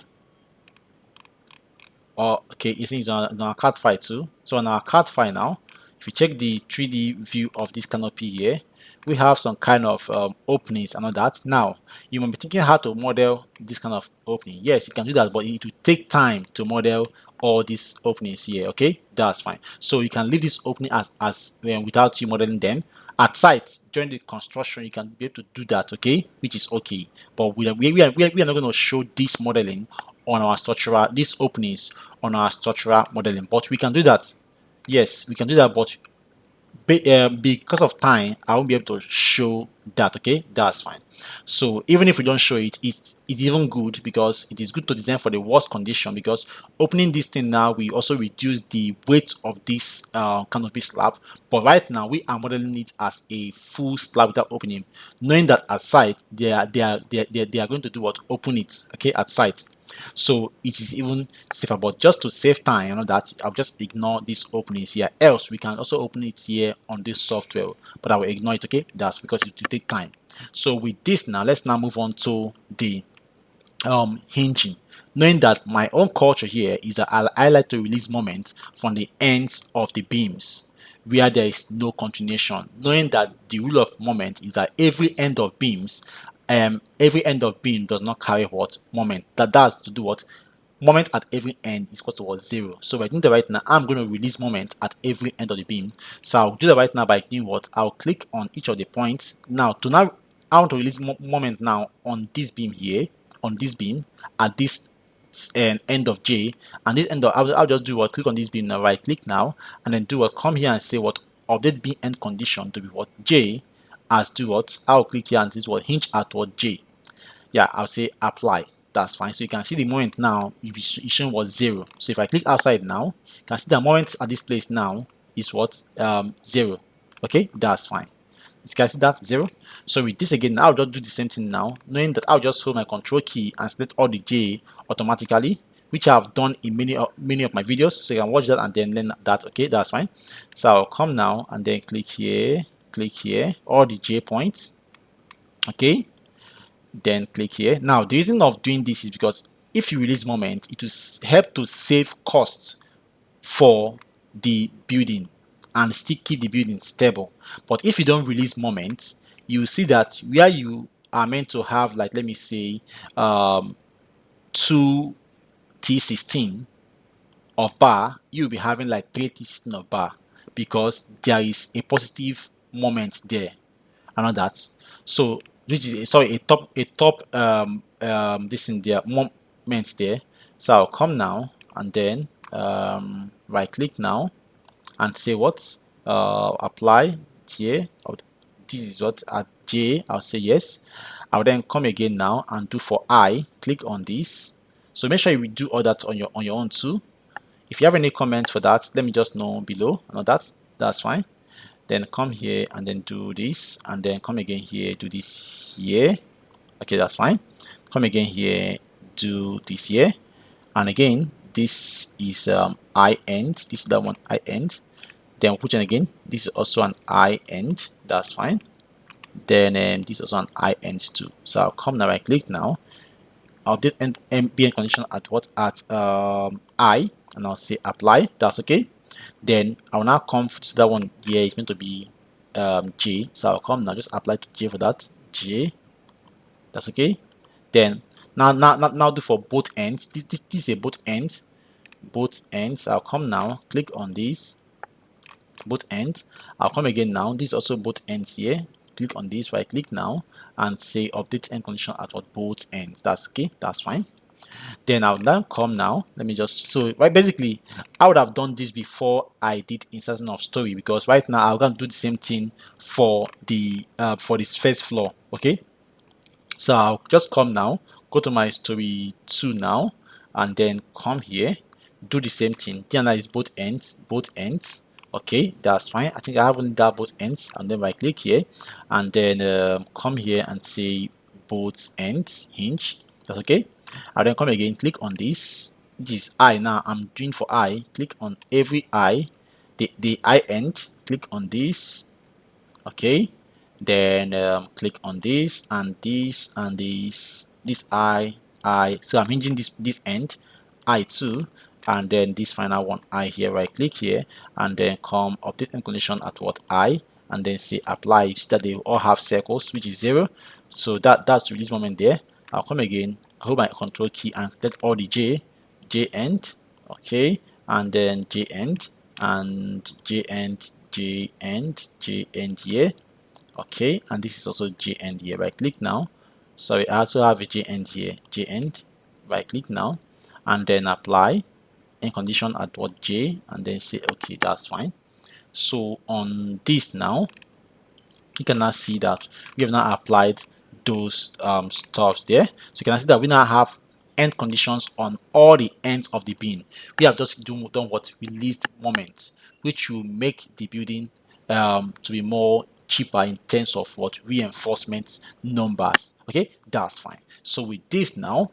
Oh, okay, it's on our CAD file too. So on our CAD file now, if you check the 3D view of this canopy here, we have some kind of openings and all that. Now, you might be thinking how to model this kind of opening. Yes, you can do that, but it will take time to model all these openings here. Okay, that's fine. So you can leave this opening as without you modeling them. At site during the construction, you can be able to do that. Okay, which is okay. But we are not going to show this modeling on our structural, these openings on our structural modeling, but we can do that. Yes, we can do that, but because of time, I won't be able to show that. Okay, that's fine. So even if we don't show it, it's even good, because it is good to design for the worst condition, because opening this thing now, we also reduce the weight of this canopy slab. But right now we are modeling it as a full slab without opening, knowing that at site they are going to do what, open it, okay, at site. So it is even safer. But just to save time, you know, that I'll just ignore these openings here. Else we can also open it here on this software, but I will ignore it. Okay, that's because it will take time. So with this now, let's now move on to the hinging. Knowing that my own culture here is that I like to release moment from the ends of the beams where there is no continuation. Knowing that the rule of moment is that every end of beam does not carry what moment. That's to do what, moment at every end is equal to what, 0. So by doing that right now, I'm going to release moment at every end of the beam. So I'll do that right now by doing what, I'll click on each of the points. Now I want to release moment now on this beam here, on this beam at this end of J, and this end of, I'll just do what, click on this beam now, right click now, and then do what, come here and say what, update beam end condition to be what, J, as do what, I'll click here and this what, hinge at what, J. Yeah, I'll say apply. That's fine. So you can see the moment now is showing was 0. So if I click outside now, you can see the moment at this place now is what, 0. Okay, that's fine. You can see that 0. So with this again, I'll just do the same thing now, knowing that I'll just hold my control key and select all the J automatically, which I've done in many of my videos. So you can watch that and then learn that. Okay, that's fine. So I'll come now and then click here, all the J points. Okay, then click here. Now the reason of doing this is because if you release moment, it will help to save costs for the building and still keep the building stable. But if you don't release moment, you see that where you are meant to have, like, let me say 2 T16 of bar, you'll be having like 3 T16 of bar, because there is a positive moment there. I know that. So which is, sorry, a top this in there moment there. So I'll come now and then right click now and say what, apply here. This is what, at J, I'll say yes. I'll then come again now and do for I, click on this. So make sure you do all that on your own too. If you have any comments for that, let me just know below. I know that's fine. then come here and then do this, and then come again here, do this here. Okay, that's fine. Come again here, do this here, and again this is I end, this is that one I end. Then we'll put in again, this is also an I end, that's fine. Then this is also an I end too. So I'll come now, right click now, I'll do ambient condition at what, at I, and I'll say apply, that's okay. Then I'll now come to that one here, it's meant to be J, so I'll come now, just apply to J for that, J, that's okay. Then now do for both ends, this is a both ends, I'll come now, click on this both ends. I'll come again now, this is also both ends here, click on this, right click now and say update end condition at what, both ends, that's okay, that's fine. Then I'll now come now, let me just, so right, basically I would have done this before I did insertion of story, because right now I'm going to do the same thing for the for this first floor. Okay, so I'll just come now, go to my story 2 now, and then come here, do the same thing. Analyze both ends, okay, that's fine. I think I haven't done both ends, and then I click here and then come here and say both ends hinge, that's okay. And then come again, click on this, which is I. Now I'm doing for I, click on every I, the I end, click on this, okay. Then click on this and this and this I, so I'm hinging this end I too, and then this final one I here, right click here and then come update end condition at what I, and then say apply. You see that they all have circles, which is 0, so that's the release moment there. I'll come again, hold my control key and select all the J end, okay, and then J end and J end, J end, J end here, okay, and this is also J end here. Right click now, sorry, I also have a J end here, J end, right click now and then apply in condition at what, J, and then say okay, that's fine. So on this now, you can now see that we have now applied those stuffs there. So you can see that we now have end conditions on all the ends of the bin. We have just done what, released moment, which will make the building to be more cheaper in terms of what, reinforcement numbers. Okay, that's fine. So with this now,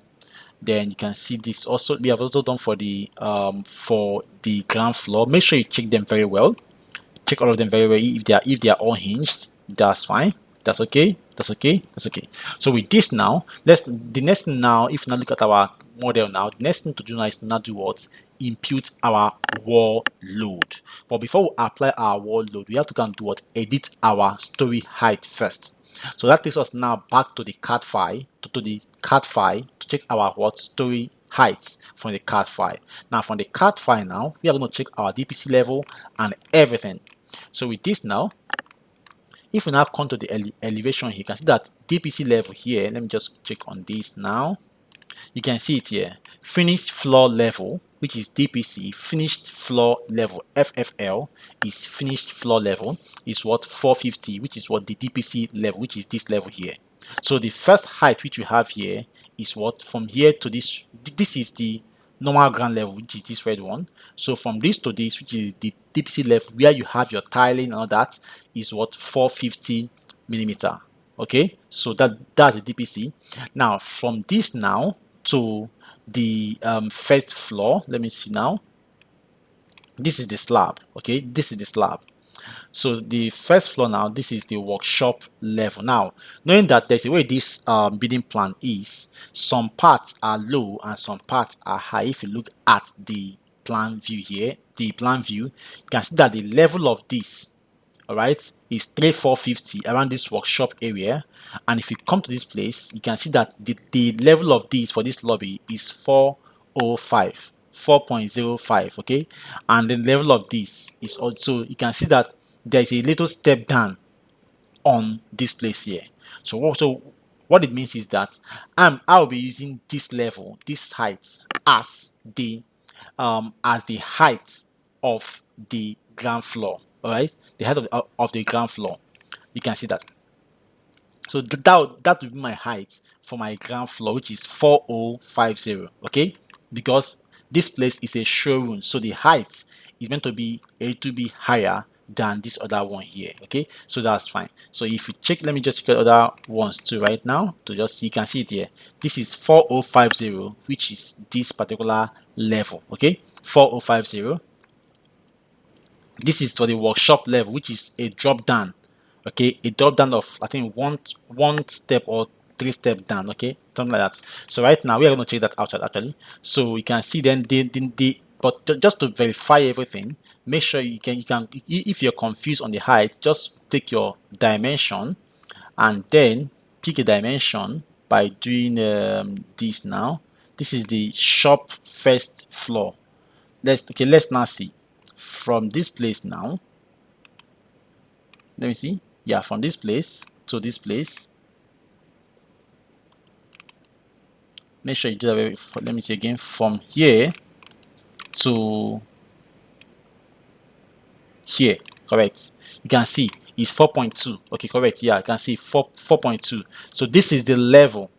then you can see this also, we have also done for the ground floor. Make sure you check them very well, check all of them very well. If they are all hinged, that's fine, that's okay, so with this now, the next thing now, if you now look at our model now, the next thing to do now is to now do what, impute our wall load. But before we apply our wall load, we have to go and do what, edit our story height first. So that takes us now back to the CAD file, to check our what, story heights from the CAD file. Now from the CAD file now, we are going to check our DPC level and everything. So with this now, if we now come to the elevation here, you can see that DPC level here, let me just check on this now. You can see it here, finished floor level, which is DPC, finished floor level, FFL is finished floor level, is what, 450, which is what the DPC level, which is this level here. So the first height which we have here is what, from here to this, this is the normal ground level, which is this red one. So from this to this, which is the DPC level where you have your tiling and all that, is what, 450 millimeter. Okay, so that's the DPC. Now from this now to the first floor, let me see now, this is the slab. Okay, this is the slab. So the first floor now, this is the workshop level. Now, knowing that there's a way this building plan is, some parts are low and some parts are high. If you look at the plan view here, you can see that the level of this, all right, is 3450 around this workshop area. And if you come to this place, you can see that the level of this for this lobby is 405, 4.05, okay, and the level of this is also, you can see that there is a little step down on this place here. So what it means is that I'll be using this level, this height, as the height of the ground floor. All right, the height of the ground floor. You can see that. So that will be my height for my ground floor, which is 4050. Okay, because this place is a showroom, so the height is meant to be a little bit higher than this other one here. Okay, so that's fine. So if you check, let me just check the other ones too right now to just see. You can see it here. This is 4050, which is this particular level. Okay, 4050. This is for the workshop level, which is a drop down. Okay, a drop down of, I think, one step or 3 step down. Okay, something like that. So right now we are going to check that out actually. So you can see then but just to verify everything, make sure if you're confused on the height, just take your dimension and then pick a dimension by doing this now. This is the shop first floor. Let's now see from this place now. Let me see. Yeah, from this place to this place. Make sure you do that. Let me see again. From here to here, correct. You can see it's 4.2. Okay, correct. Yeah, I can see 4.2. So this is the level.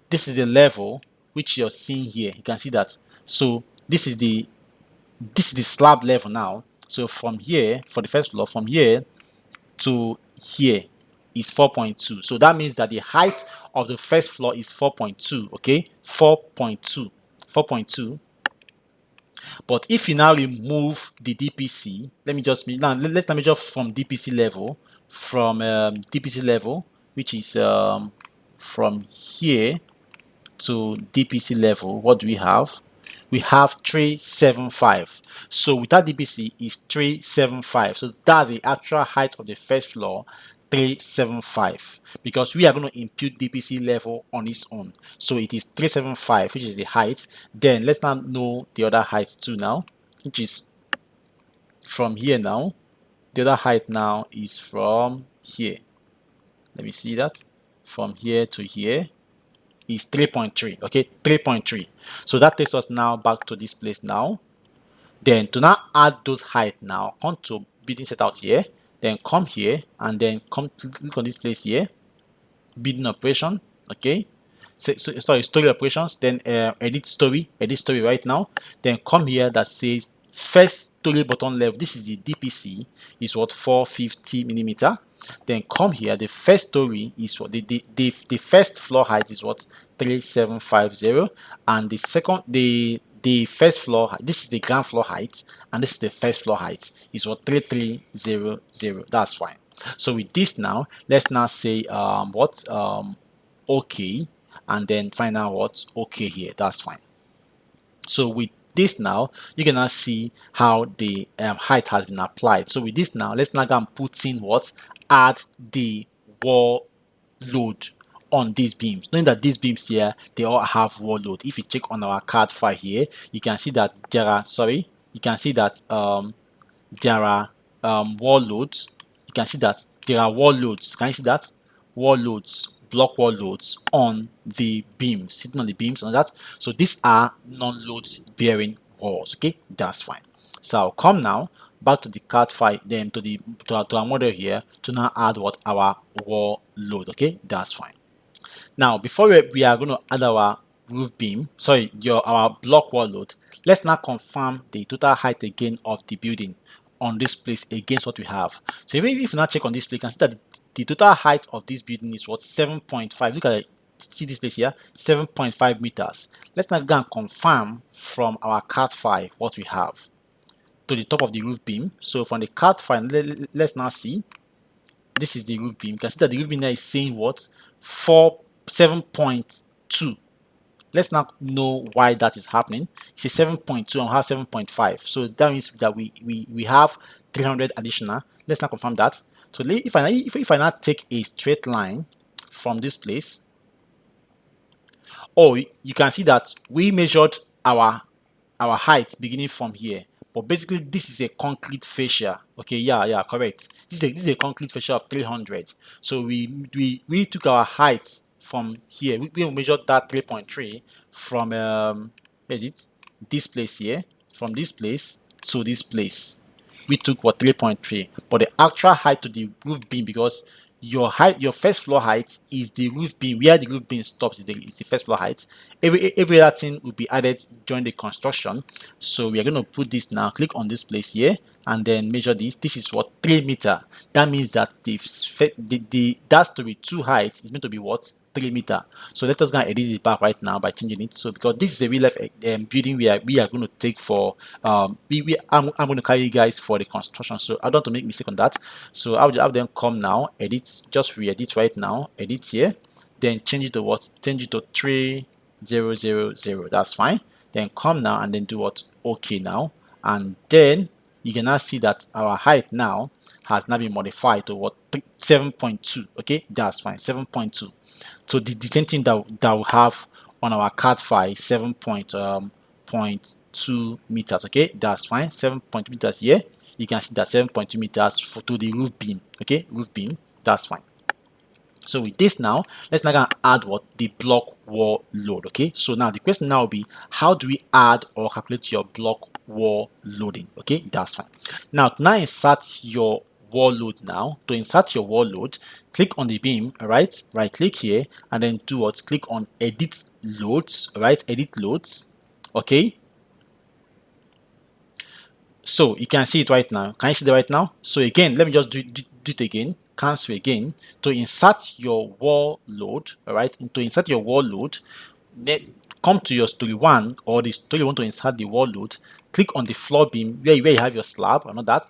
This is the level which you're seeing here. You can see that. So this is the slab level now. So from here, for the first floor, from here to here is 4.2. So that means that the height of the first floor is 4.2. Okay, 4.2. 4.2. But if you now remove the DPC, let me just now let's measure from DPC level, from DPC level, which is from here to DPC level. What do we have? We have 375. So without DPC is 375. So that's the actual height of the first floor, 375. Because we are going to impute DPC level on its own. So it is 375, which is the height. Then let's now know the other height too now, which is from here now. The other height now is from here. Let me see that. From here to here is 3.3. Okay, 3.3. So that takes us now back to this place now. Then to now add those height now, come to building set out here, then come here and then come to click on this place here, building operation. Okay, sorry, story operations, then edit story right now, then come here that says first story bottom level. This is the DPC, is what, 450 millimeter. Then come here, the first story is what, the first floor height is what, 3750, and the second, the first floor, this is the ground floor height, and this is the first floor height, is what, 3300. That's fine. So with this now, let's now say okay, and then find out what okay here. That's fine. So with this now, you can now see how the height has been applied. So with this now, let's now go and put in what, add the wall load on these beams, knowing that these beams here, they all have wall load. If you check on our card file here, you can see that there are, sorry, you can see that there are wall loads. You can see that there are wall loads. Can you see that? Wall loads, block wall loads on the beams, sitting on the beams on that. So these are non-load bearing walls. Okay, that's fine. So I'll come now back to the card file, then to our model here to now add what, our wall load. Okay, that's fine. Now, before we are going to add our roof beam, sorry, our block wall load, let's now confirm the total height again of the building on this place against what we have. So if you now check on this place, you can see that the total height of this building is what, 7.5. Look at it. See this place here, 7.5 meters. Let's now go and confirm from our CAD file what we have to the top of the roof beam. So from the CAD file, let's now see. This is the roof beam. You can see that the roof beam there is saying what, 7.2. Let's now know why that is happening. It's a 7.2 and we have 7.5. So that means that we have 300 additional. Let's now confirm that. So if I now take a straight line from this place, oh, you can see that we measured our height beginning from here, but basically this is a concrete fascia. Okay, yeah, correct. This is a concrete fascia of 300. So we took our height from here. We measured that 3.3 from where is it, this place here, from this place to this place. We took what, 3.3, but the actual height to the roof beam, because your height, your first floor height is the roof beam. Where the roof beam stops is the first floor height. Every other thing will be added during the construction. So we are going to put this now. Click on this place here and then measure this. This is what 3 meter. That means that the that story 2 height is meant to be what 3 meter. So let us go and edit it back right now by changing it. So because this is a real life building we are going to take for I'm going to carry you guys for the construction. So I don't want to make mistake on that. So I'll then come now, edit, just re-edit right now, edit here, then change it to what? Change it to 3000. That's fine. Then come now and then do what? Okay now, and then you can now see that our height now has now been modified to what 7.2. Okay, that's fine, 7.2. So the same thing that we have on our CAD file, 7.2 meters. Okay, that's fine, 7.2 meters here. You can see that 7.2 meters to the roof beam. Okay, roof beam, that's fine. So with this now, let's now add what? The block wall load. Okay, so now the question now will be, how do we add or calculate your block wall loading? Okay, that's fine. Now insert your wall load now. To insert your wall load, click on the beam, right click here and then do what? Click on edit loads, edit loads. Okay, so you can see it right now. Can you see it right now? So again, let me just do it again. Cancel again. To insert your wall load, to insert your wall load, then come to your story 1 or the story you want to insert the wall load. Click on the floor beam where you have your slab, or not that.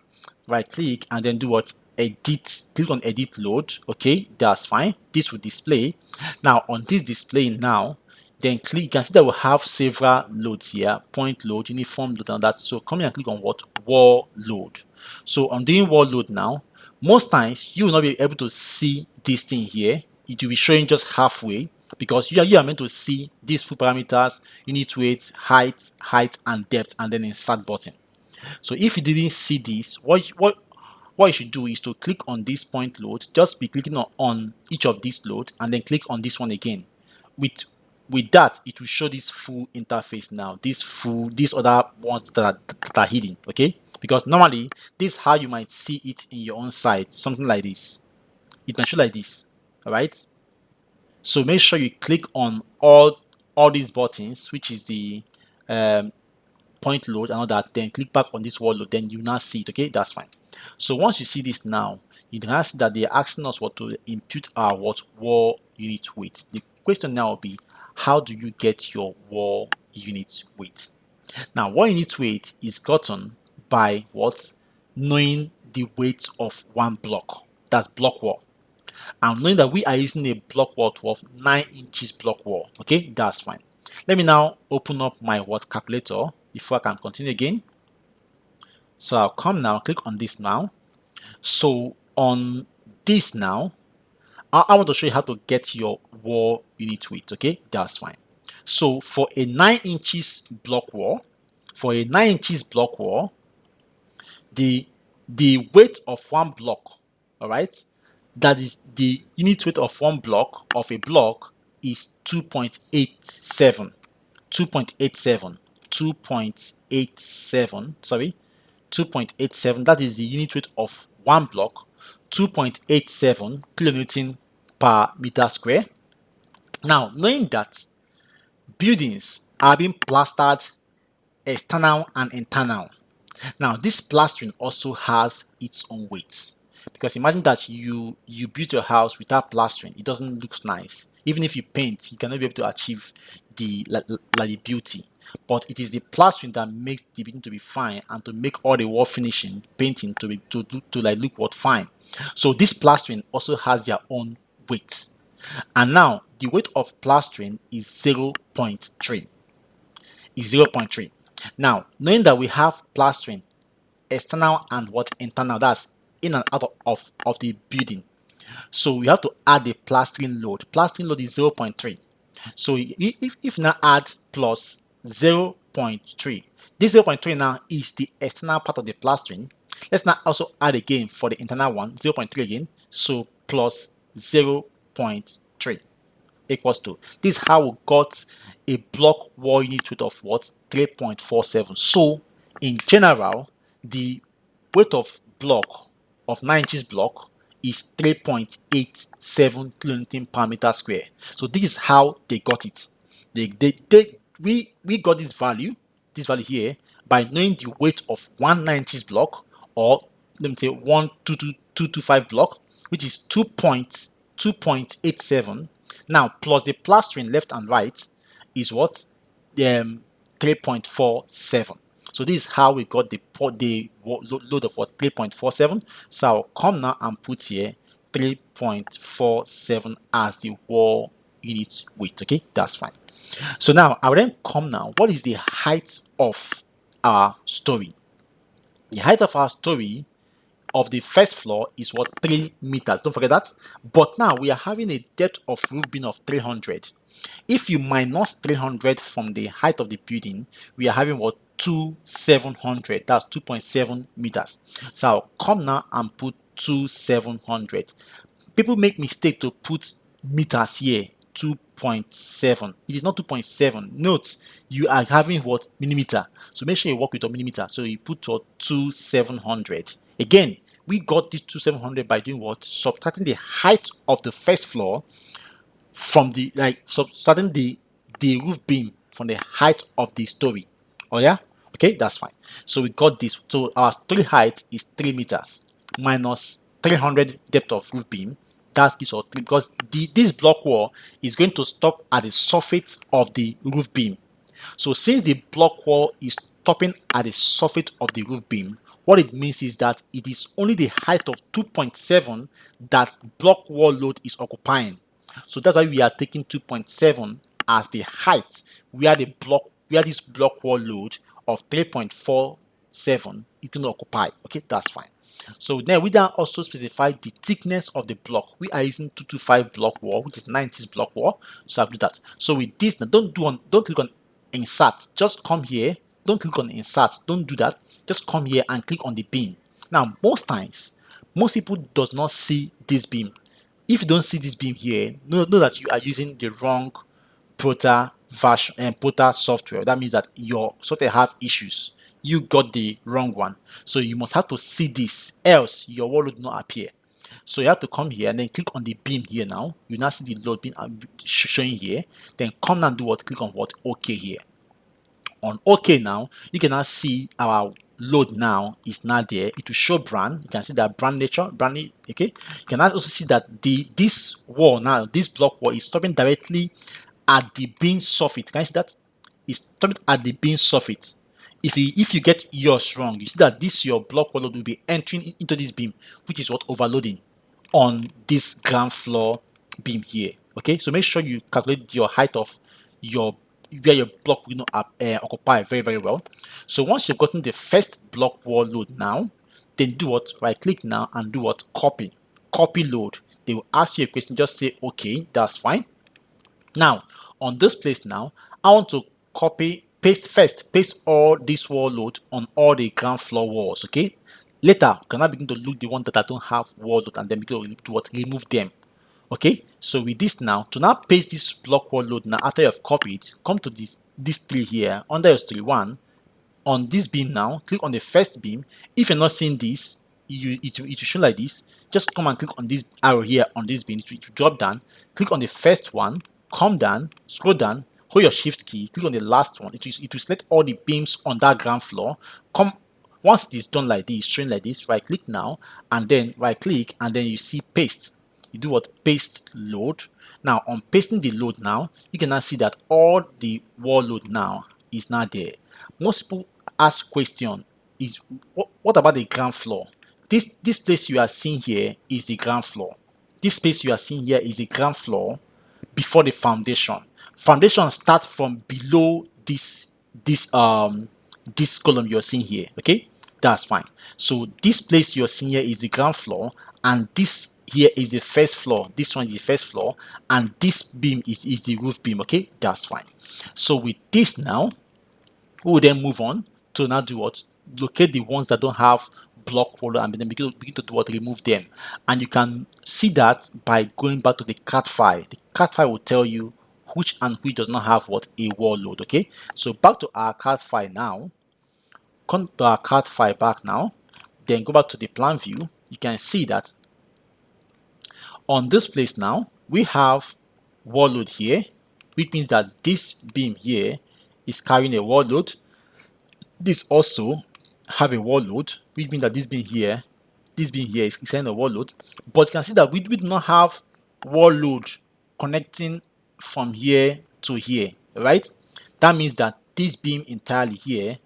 Right click and then do what? Edit. Click on edit load. Okay, that's fine. This will display. Now on this display now, then click, you can see that we have several loads here: point load, uniform load, and that. So come here and click on what? Wall load. So I'm doing wall load now. Most times you will not be able to see this thing here. It will be showing just halfway because you are meant to see these full parameters: unit weight, height and depth, and then insert button. So if you didn't see this, what you should do is to click on this point load. Just be clicking on each of these load and then click on this one again. With that, it will show this full interface now. These other ones that are hidden. Okay, because normally this is how you might see it in your own site. Something like this. It can show like this. All right. So make sure you click on all these buttons, which is the um, point load and all that, then click back on this wall load, then you now see it. Okay, that's fine. So once you see this now, you can see that they're asking us what to impute our what wall unit weight. The question now will be, how do you get your wall unit weight? Now wall unit weight is gotten by what? Knowing the weight of one block. That's block wall. And knowing that we are using a block wall of 9 inches block wall. Okay, that's fine. Let me now open up my what calculator before I can continue again. So I'll come now, click on this now. So on this now, I want to show you how to get your wall unit weight. Okay, that's fine. So for a 9 inches block wall, the weight of one block, all right, that is the unit weight of one block of a block is 2.87. 2.87. 2.87. Sorry, 2.87. That is the unit weight of one block. 2.87 kilonewton per meter square. Now, knowing that buildings are being plastered external and internal. Now, this plastering also has its own weight, because imagine that you build your house without plastering. It doesn't look nice. Even if you paint, you cannot be able to achieve the beauty. But it is the plastering that makes the building to be fine and to make all the wall finishing, painting to like look what fine. So this plastering also has their own weight. And now the weight of plastering is 0.3. Is 0.3. Now, knowing that we have plastering external and what internal, that's in and out of the building, so we have to add the plastering load. Plastering load is 0.3. So if now add plus 0.3, this 0.3 now is the external part of the plastering. Let's now also add again for the internal one, 0.3 again, so plus 0.3 equals to, this is how we got a block wall unit weight of what? 3.47. So in general, the weight of block of 9 inches block is 3.87 kilonewton per meter square. So this is how they got it. We got this value here by knowing the weight of 190 block, or let me say 12225 block, which is 2.87. Now plus the plastering left and right is what? 3.47. So this is how we got the load of what? 3.47. So I'll come now and put here 3.47 as the wall unit weight. Okay, that's fine. So now I will then come now. What is the height of our story? The height of our story of the first floor is what? 3 meters. Don't forget that. But now we are having a depth of roof beam of 300. If you minus 300 from the height of the building, we are having what? 2700. That's 2.7 meters. So I'll come now and put 2700. People make mistake to put meters here. 2.7. It is not 2.7. Note, you are having what? Millimeter. So make sure you work with a millimeter. So you put what? 2700. Again, we got this 2700 by doing what? Subtracting the height of the first floor from the, like, subtracting the roof beam from the height of the story. Oh yeah, okay, that's fine. So we got this. So our story height is 3 meters minus 300 depth of roof beam. That gives us 3, because this block wall is going to stop at the surface of the roof beam. So since the block wall is stopping at the surface of the roof beam, what it means is that it is only the height of 2.7 that block wall load is occupying. So that's why we are taking 2.7 as the height where this block wall load of 3.47 is going to occupy. Okay, that's fine. So then we then also specify the thickness of the block. We are using 225 block wall, which is 90 block wall. So I'll do that. So with this, now don't click on insert. Just come here. Don't click on insert. Don't do that. Just come here and click on the beam. Now, most times, most people does not see this beam. If you don't see this beam here, know that you are using the wrong Prota version and Prota software. That means that your software have issues. You got the wrong one. So you must have to see this, else your wall would not appear. So you have to come here and then click on the beam here now. You now see the load being showing here. Then come and do what? Click on what? OK here. On OK now, you can now see our load now is now there. It will show brand. You can see that brand nature, brand. Okay. You can also see that this wall now, this block wall is stopping directly at the beam surface. Can you see that? It's stopping at the beam surface. If you get yours wrong, you see that this your block wall load will be entering into this beam, which is what? Overloading on this ground floor beam here. Okay, so make sure you calculate your height of your where your block will not occupy very well. So once you've gotten the first block wall load now, then do what? Right click now and do what? Copy load. They will ask you a question, just say okay, that's fine. Now on this place now, I want to paste all this wall load on all the ground floor walls. Okay, later can I begin to look the one that I don't have wall load and then begin to what? Remove them. Okay, so with this now, to now paste this block wall load now after you have copied, come to this tree here under your story 1. On this beam now, click on the first beam. If you're not seeing this, it will show like this. Just come and click on this arrow here on this beam. It will drop down. Click on the first one, come down, scroll down, hold your shift key, click on the last one. It will select all the beams on that ground floor. Once it is done like this, showing like this, right click now, and then right click, and then you see paste. You do what? Paste load. Now on pasting the load now, you can now see that all the wall load now is now there. Most people ask question is what about the ground floor? This place you are seeing here is the ground floor. This space you are seeing here is the ground floor before the foundation. Foundation starts from below this column you're seeing here. Okay, that's fine. So this place you're seeing here is the ground floor, and this here is the first floor. This one is the first floor, and this beam is the roof beam. Okay, that's fine. So with this now, we will then move on to now do what? Locate the ones that don't have block wall and then begin to do what? Remove them. And you can see that by going back to the CAD file. The CAD file will tell you which and which does not have what? A wall load. Okay, so back to our CAD file now. Come to our CAD file back now. Then go back to the plan view. You can see that On this place now, we have wall load here, which means that this beam here is carrying a wall load. This also have a wall load, which means that this beam here is carrying a wall load. But you can see that we do not have wall load connecting from here to here, right? That means that this beam entirely here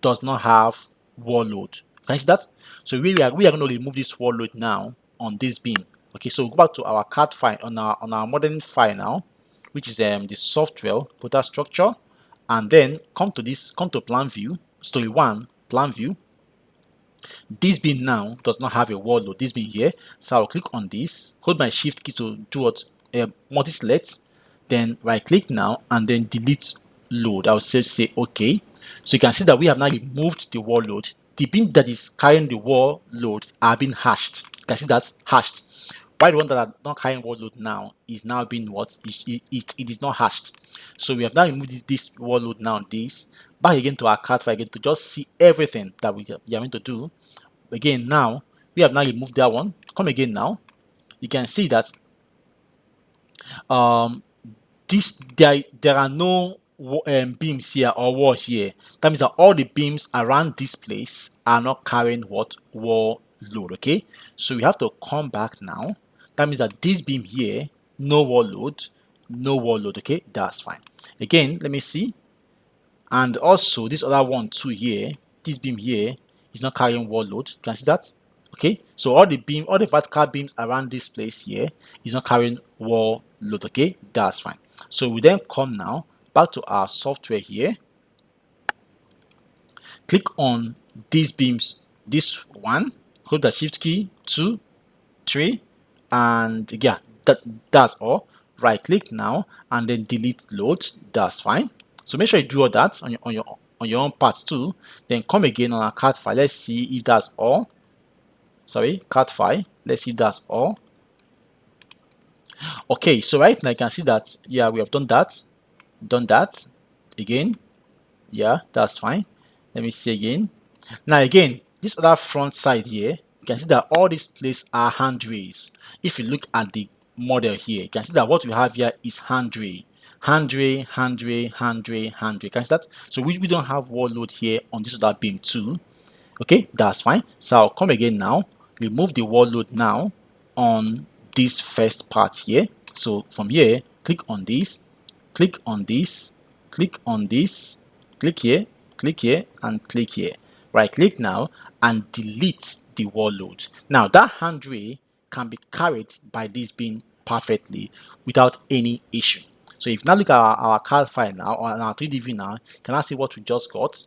does not have wall load. Can you see that? So we are going to remove this wall load now on this beam. Okay, so go back to our CAD file on our modeling file now, which is the software Protastructure, and then come to plan view, story 1, plan view. This beam now does not have a wall load, this beam here. So I'll click on this, hold my shift key to do what multi-select, then right click now and then delete load. I'll say okay. So you can see that we have now removed the wall load. The beam that is carrying the wall load are being hashed. You can see that hashed. While the one that are not carrying wall load now is now being what? It is not hashed. So we have now removed this wall load now. This back again to our CAD file again to just see everything that we are going to do. Again now we have now removed that one. Come again now. You can see that there are no beams here or walls here. That means that all the beams around this place are not carrying what? Wall load. Okay, so we have to come back now. That means that this beam here, no wall load, no wall load. Okay, that's fine. Again, let me see. And also this other one too here, this beam here is not carrying wall load. You can see that. Okay, so all the vertical beams around this place here is not carrying wall load. Okay, that's fine. So we then come now back to our software here, click on these beams, this one, hold the shift key, 2, 3, and yeah, that's all. Right click now and then delete load. That's fine. So make sure you do all that on your own part too. Then come again on our CAD file. Let's see if that's all. Sorry, CAD file. Let's see if that's all. Okay, so right now you can see that yeah, we have done that. Again. Yeah, that's fine. Let me see again. Now again, this other front side here, you can see that all these places are handrails. If you look at the model here, you can see that what we have here is handrail. Handrail, handrail, handrail, handrail. You can see that? So we don't have wall load here on this other beam too. Okay, that's fine. So I'll come again now, remove the wall load now on this first part here. So from here, click on this, click on this, click on this, click here, and click here. Right click now and delete the wall load. Now that handrail can be carried by this beam perfectly without any issue. So if you now look at our CAD file now, or our 3D view now, can I see what we just got?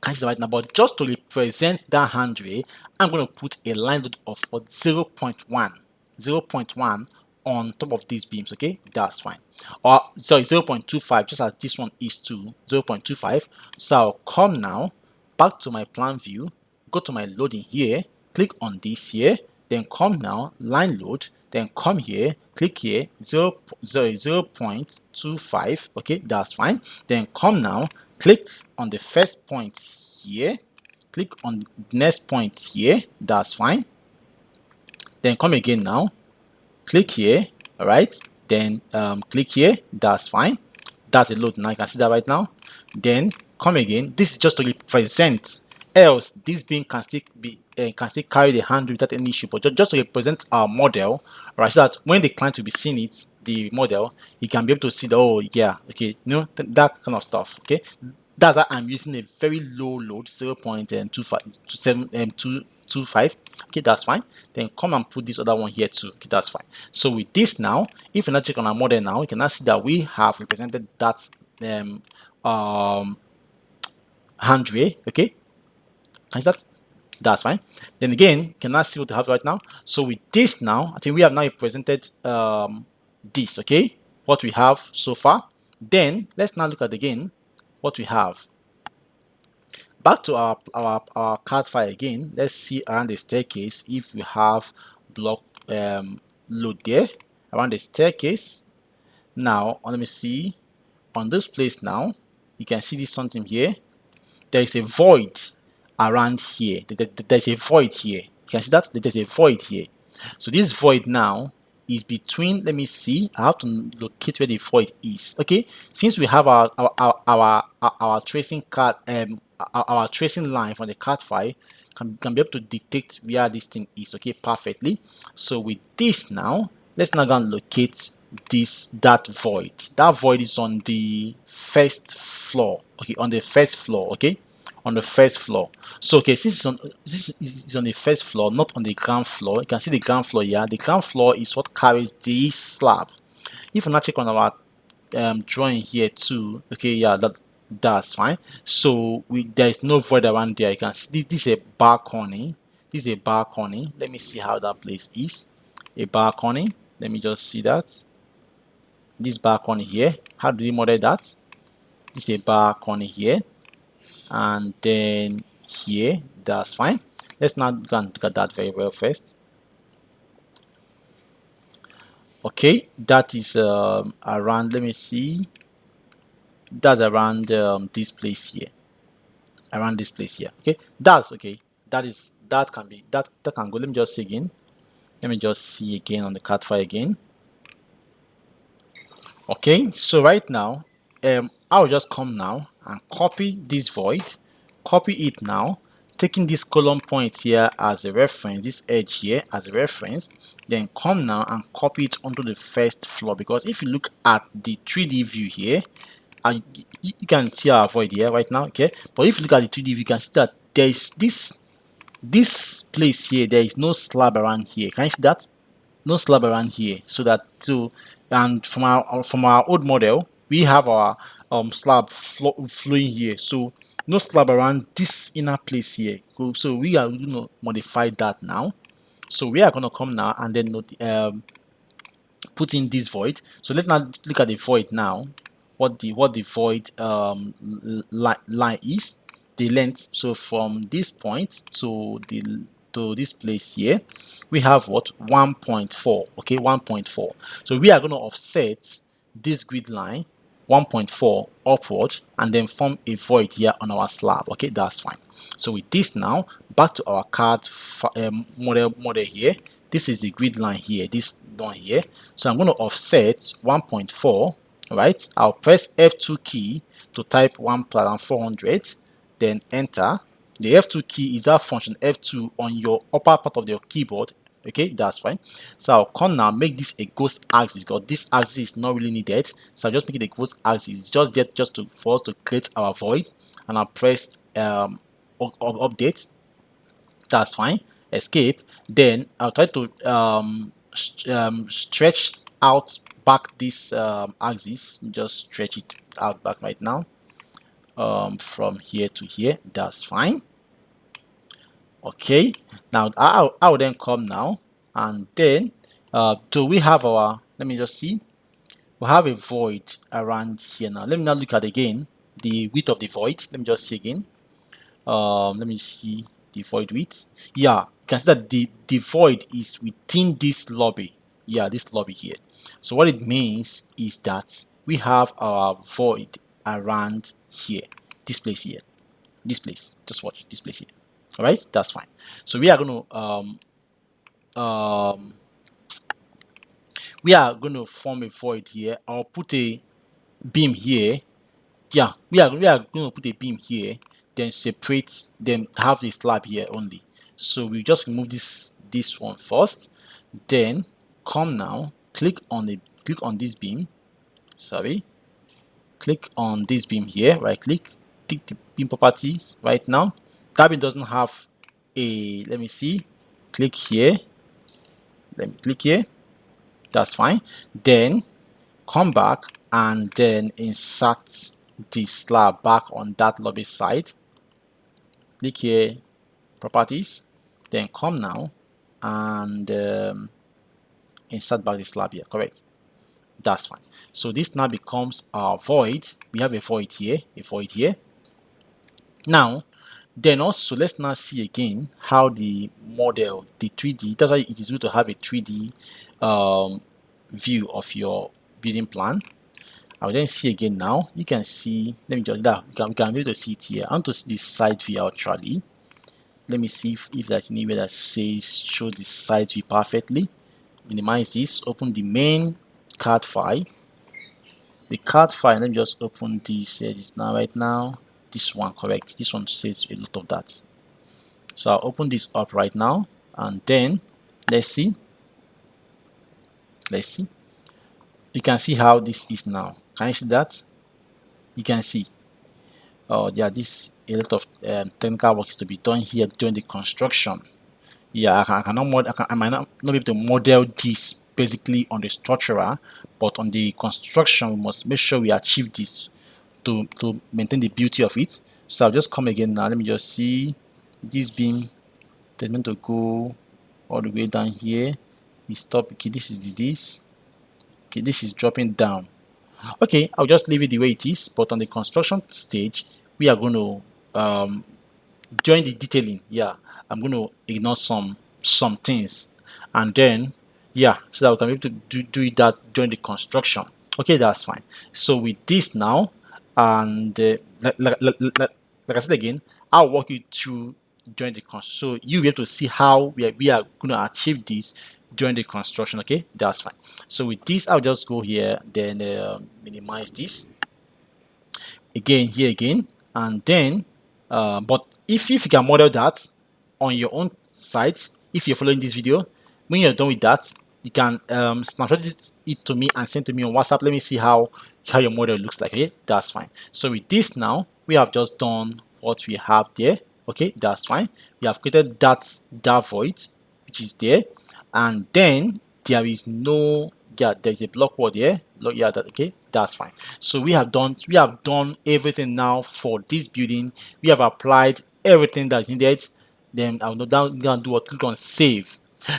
Can't see right now, but just to represent that handrail, I'm going to put a line load of 0.1 on top of these beams. Okay, that's fine. Or sorry, 0.25, just as this one is to 0.25. So I'll come now back to my plan view, go to my loading here, click on this here, then come now line load, then come here, click here 0.25. Okay, that's fine. Then come now, click on the first point here, click on the next point here, that's fine. Then come again now, click here, all right, then click here, that's fine. That's a load now, you can see that right now. Then come again, this is just to represent, else this beam can still carry the handle without any issue, but just to represent our model, right, so that when the client will be seeing it, the model, he can be able to see that, oh yeah, okay, you know, that kind of stuff. Okay, that's why I'm using a very low load, 0.25. Okay, that's fine. Then come and put this other one here too. Okay, that's fine. So with this now, if you now check on our model now, you can now see that we have represented that handrail. Okay, is that's fine. Then again, you can now see what we have right now. So with this now, I think we have now represented this. Okay, what we have so far. Then let's now look at again what we have. Back to our CAD file again. Let's see around the staircase if we have block load there around the staircase. Now let me see on this place now. You can see this something here. There is a void around here. There's a void here. You can see that there's a void here. So this void now is between, let me see, I have to locate where the void is. Okay, since we have our tracing card, our tracing line from the card file can be able to detect where this thing is. Okay, perfectly. So with this now, let's now go and locate that void. That void is on the first floor. Okay, on the first floor. Okay, on the first floor. So okay, since this is on the first floor, not on the ground floor. You can see the ground floor here. The ground floor is what carries this slab. If you now check on our drawing here too, okay, yeah, that's fine. So there is no void around there. You can see this is a balcony. This is a balcony. Let me see how that place is. A balcony. Let me just see that. This balcony here. How do we model that? This is a balcony here, and then here. That's fine. Let's now go and look at that very well first. Okay, that is around. Let me see. That's around this place here. Around this place here. Okay, that's okay. That can be that can go. Let me just see again. Let me just see again on the card file again. Okay, so right now, I'll just come now and copy this void, copy it now, taking this column point here as a reference, this edge here as a reference, then come now and copy it onto the first floor. Because if you look at the 3D view here, and you can see our void here right now, okay? But if you look at the 3D view, you can see that there is this place here. There is no slab around here. Can you see that? No slab around here, and from our old model we have our slab flowing here, so no slab around this inner place here. So we are going to modify that now. So we are going to come now and then put in this void. So let's now look at the void now. What the void line is, the length. So from this point to this place here, we have what 1.4. Okay, 1.4. So we are going to offset this grid line 1.4 upward and then form a void here on our slab. Okay, that's fine. So with this now, back to our card model here. This is the grid line here, this one here. So I'm going to offset 1.4. Right, I'll press F2 key to type 1,400, then enter. The F2 key is that function F2 on your upper part of your keyboard. Okay, that's fine. So I'll come now, make this a ghost axis because this axis is not really needed. So I'll just make it a ghost axis. It's just there for us to create our void, and I'll press update. That's fine. Escape. Then I'll try to stretch out back this axis. Just stretch it out back right now. From here to here. That's fine. Okay. Now I'll then come now and then do we have our, let me just see. We have a void around here now. Let me now look at again the width of the void. Let me just see again. Let me see the void width. Yeah, you can see that the void is within this lobby. Yeah, this lobby here. So what it means is that we have our void around here, this place here, this place. Just watch this place here. All right, that's fine. So we are going to form a void here. I'll put a beam here. Yeah, we are going to put a beam here, then separate, then have the slab here only. So we just remove this one first, then come now, click on this beam. Sorry, click on this beam here, right click the beam properties right now. That beam doesn't have a, let me see, click here, let me click here, that's fine. Then come back and then insert the slab back on that lobby side. Click here, properties, then come now and insert back the slab here. Correct, that's fine. So this now becomes our void. We have a void here, now. Then also let's now see again how the model, the 3D, that's why it is good to have a 3D view of your building plan. I will then see again now. You can see, let me just that we can be able to see it here. I want to see the side view actually. Let me see if there's anywhere that says show the side view perfectly. Minimize this, open the main card file. The card file, let me just open this now right now. This one, correct. This one says a lot of that. So I'll open this up right now, and then let's see. Let's see. You can see how this is now. Can you see that? You can see. Oh, yeah, this a lot of technical work is to be done here during the construction. Yeah, I might not be able to model this basically on the structural, but on the construction, we must make sure we achieve this to maintain the beauty of it. So I'll just come again now. Let me just see this beam. They're meant to go all the way down here. We stop. Okay, this is this. Okay, this is dropping down. Okay, I'll just leave it the way it is. But on the construction stage, we are going to during the detailing, yeah, I'm going to ignore some things, and then yeah, so that we can be able to do that during the construction. Okay, that's fine. So with this now, and like I said again, I'll walk you through during the construction, so you'll be able to see how we are going to achieve this during the construction. Okay, that's fine. So with this, I'll just go here, then minimize this again here again, and then but if you can model that on your own site, if you're following this video, when you're done with that, you can snapshot it to me and send to me on WhatsApp. Let me see how your model looks like. Okay, that's fine. So with this now, we have just done what we have there. Okay, that's fine. We have created that void which is there, and then there is no, yeah, there's a block word here. Look, yeah, that, okay, that's fine. So we have done everything now for this building. We have applied everything that's needed. Then I'll go down and do what, click on save.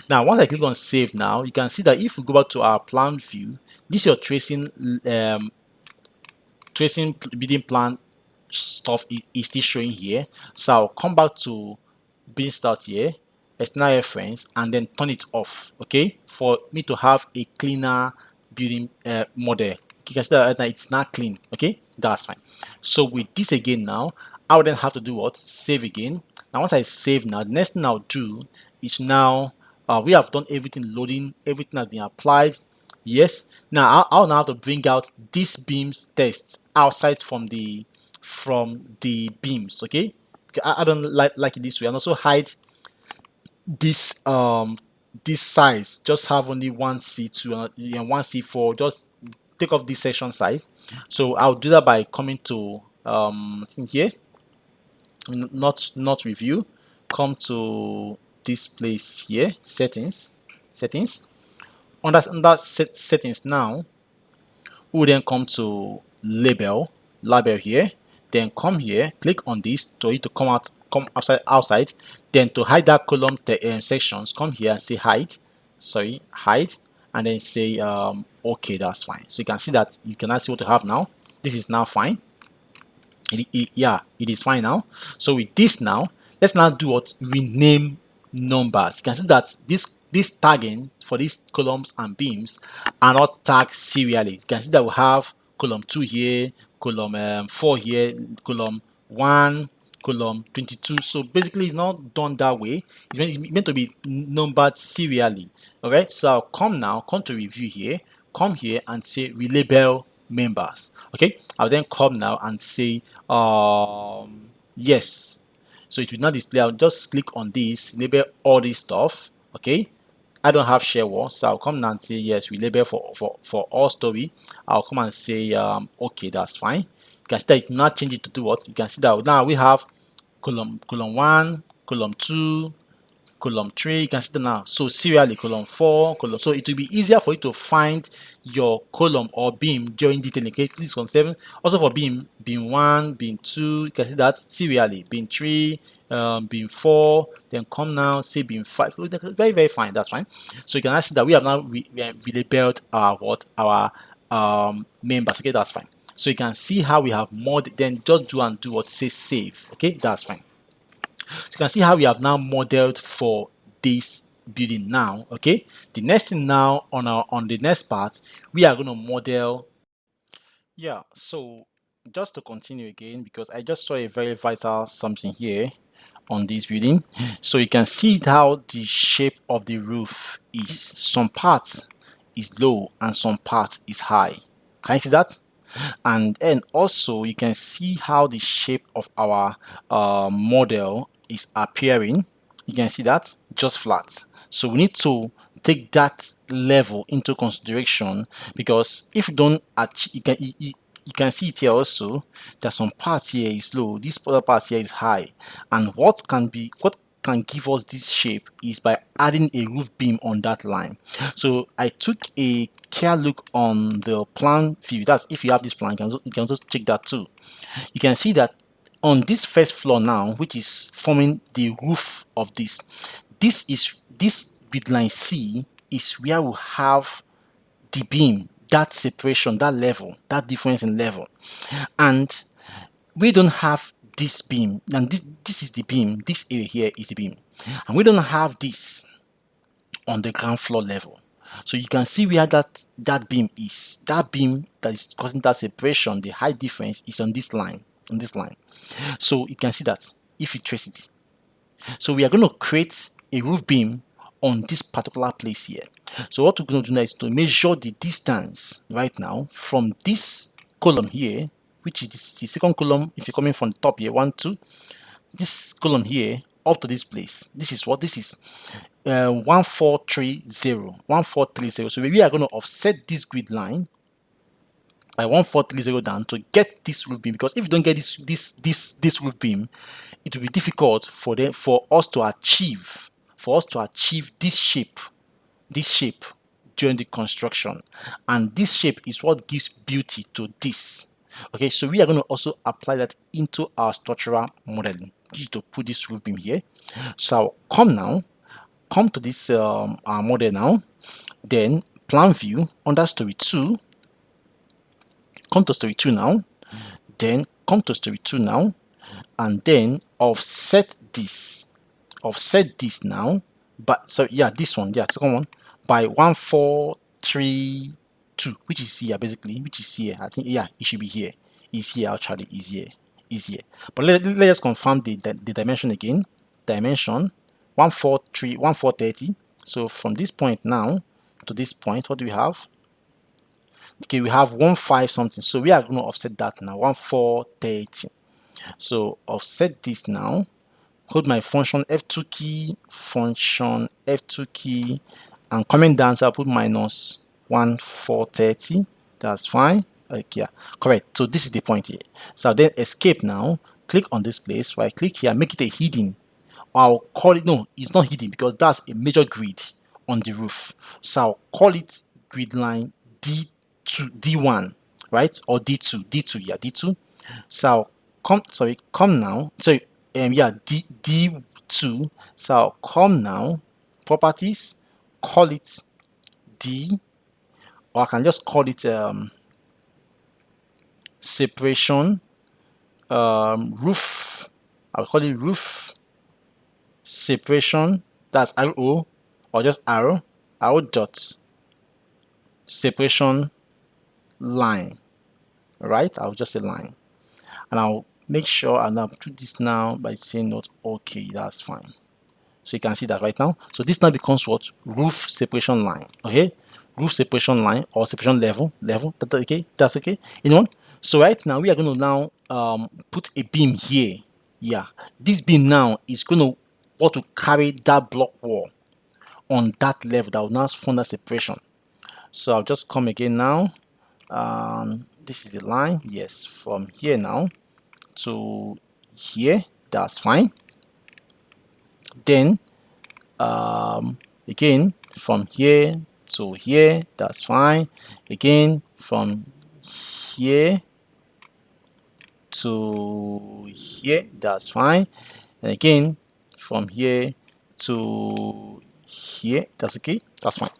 Now once I click on save, now you can see that if we go back to our plan view, this is your tracing building plan stuff is still showing here. So I'll come back to building start here, external reference, and then turn it off, okay, for me to have a cleaner building model. You can see that right now it's not clean. Okay, that's fine. So with this again now, I would then have to do what, save again. Now once I save, now the next thing I'll do is now we have done everything, loading, everything has been applied. Yes. Now I'll now have to bring out this beams test outside from the beams. Okay. I don't like it this way, and also hide this this size. Just have only one C2 and one C4. Just take off this section size. So I'll do that by coming to I think here, not review. Come to this place here, settings. Under settings now, we will then come to label here, then come here, click on this to it to come outside, then to hide that column sections, come here and say hide, and then say okay, that's fine. So you can see that you can now see what you have now. This is now fine. Yeah, it is fine now. So with this now, let's now do what, rename numbers. You can see that this tagging for these columns and beams are not tagged serially. You can see that we have column 2 here, column 4 here, column 1, column 22. So basically it's not done that way. It's meant to be numbered serially. Alright, so I'll come to review here, come here and say relabel members. Okay, I'll then come now and say yes. So it will not display. I'll just click on this, label all this stuff. Okay, I don't have share wall, so I'll come now and say yes, we label for all story. I'll come and say okay, that's fine. You can see that it will not change it to do what. You can see that now we have column 1, column 2, column 3. You can see that now. So serially column 4, column. So it will be easier for you to find your column or beam during detailing. Okay, please column 7. Also for beam 1, beam 2. You can see that serially. Beam 3, beam 4. Then come now, say beam 5. Oh, very, very fine. That's fine. So you can see that we have now relabeled our members. Okay, that's fine. So you can see how we have more. Then just do what, say save. Okay, that's fine. So you can see how we have now modeled for this building now. Okay, the next thing now on the next part, we are going to model. Yeah, so just to continue again, because I just saw a very vital something here. on this building. So you can see how the shape of the roof is. Some parts is low and some parts is high. Can you see that? And then also you can see how the shape of our model is appearing. You can see that just flat. So we need to take that level into consideration, because if you don't achieve, you can see it here also that some parts here is low, this other part here is high. And what can give us this shape is by adding a roof beam on that line. So I took a care look on the plan view. That's if you have this plan, you can also check that too. You can see that on this first floor now, which is forming the roof of this, this grid line C is where we have the beam, that separation, that level, that difference in level. And we don't have this beam, and this is the beam, this area here is the beam, and we don't have this on the ground floor level. So you can see where that beam is. That beam that is causing that separation, the height difference, is on this line, on this line. So you can see that if you trace it. So we are going to create a roof beam on this particular place here. So what we're going to do now is to measure the distance right now from this column here, which is the second column. If you're coming from the top here, 1 2, this column here up to this place, this is what this is, 1430. So we are going to offset this grid line by 1430 down to get this roof beam, because if you don't get this roof beam, it will be difficult for us to achieve this shape during the construction. And this shape is what gives beauty to this. Okay, so we are going to also apply that into our structural modeling. We need to put this roof beam here. So I'll come to this our model now, then plan view under story 2, come to story 2 now, then come to story 2 now, and then offset this now. But so yeah, this one, yeah, second one, by 1432, which is here basically, which is here. I think, yeah, it should be here. Is here actually, is here, is here. But let's confirm the dimension again. Dimension 1430. So from this point now to this point, what do we have? Okay, we have 15 something. So we are going to offset that now, 1430. So offset this now. Hold my function F2 key, function F2 key, and coming down, so I'll put minus 1430. That's fine. Okay, yeah, correct. So this is the point here. So I'll then escape now, click on this place, right click here, make it a hidden. I'll call it, no, it's not hidden because that's a major grid on the roof. So I'll call it grid line D2, D1, right? Or D2, D2, yeah, D2. So come now. So yeah, D2. So come now, properties, call it D, or I can just call it separation roof. I'll call it roof separation. That's RO, or just arrow dot separation line. Right? I'll just say line, and I'll make sure and I'll do this now by saying not okay. That's fine. So you can see that right now. So this now becomes what? Roof separation line. Okay, roof separation line or separation level. Okay, that's okay. You know. So right now we are going to now put a beam here. Yeah, this beam now is going to what to carry that block wall on that level that will now form that separation. So I'll just come again now. This is the line. Yes, from here now to here. That's fine. Then again from here to here, that's fine. Again from here to here, that's fine. And again from here to here, that's okay, that's fine.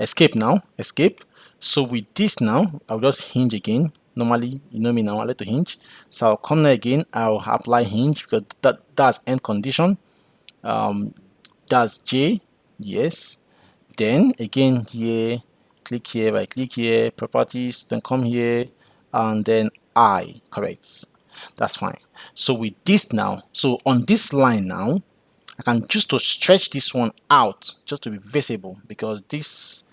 Escape now, escape. So with this now, I'll just hinge again. Normally, you know me now, I like to hinge. So I'll come there again, I'll apply hinge because that's end condition. That's J, yes. Then again here, click here, right click here, properties, then come here, and then I, correct. That's fine. So with this now, so on this line now, I can choose to stretch this one out just to be visible, because this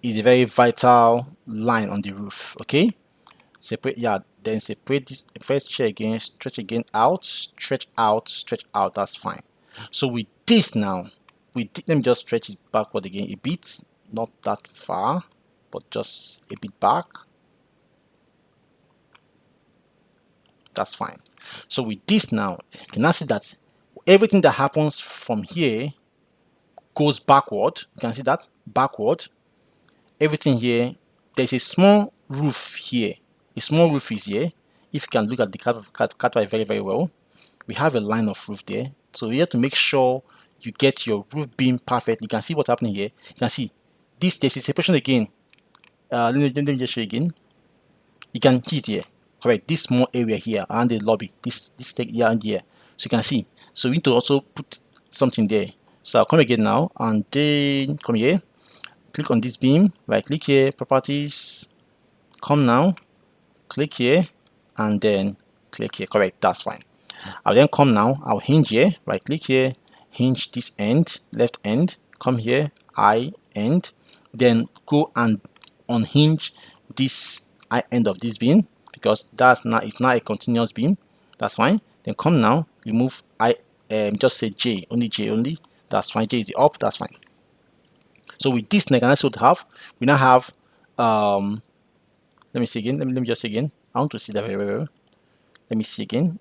is a very vital line on the roof. Okay, separate, yeah, then separate this first chair again, stretch again out, stretch out, stretch out. That's fine. So with this now, let me just stretch it backward again a bit, not that far, but just a bit back. That's fine. So with this now, you can now see that everything that happens from here goes backward. You can see that backward. Everything here, there's a small roof here. A small roof is here. If you can look at the cat very, very well, we have a line of roof there. So you have to make sure you get your roof beam perfect. You can see what's happening here. You can see this, there's a separation again. Let me just show you again. You can see it here. Correct. This small area here around the lobby. This here and here. So you can see. So we need to also put something there. So I'll come again now and then come here. Click on this beam. Right click here. Properties. Come now. Click here and then click here. Correct. That's fine. I'll then come now. I'll hinge here. Right click here. Hinge this end. Left end. Come here. I end. Then go and unhinge this I end of this beam, because it's not a continuous beam. That's fine. Then come now, remove I, just say J only. That's fine. J is the up. That's fine. So with this neck, and that's what we have. We now have let me see again. Let me just see again. I want to see that very well. Let me see again.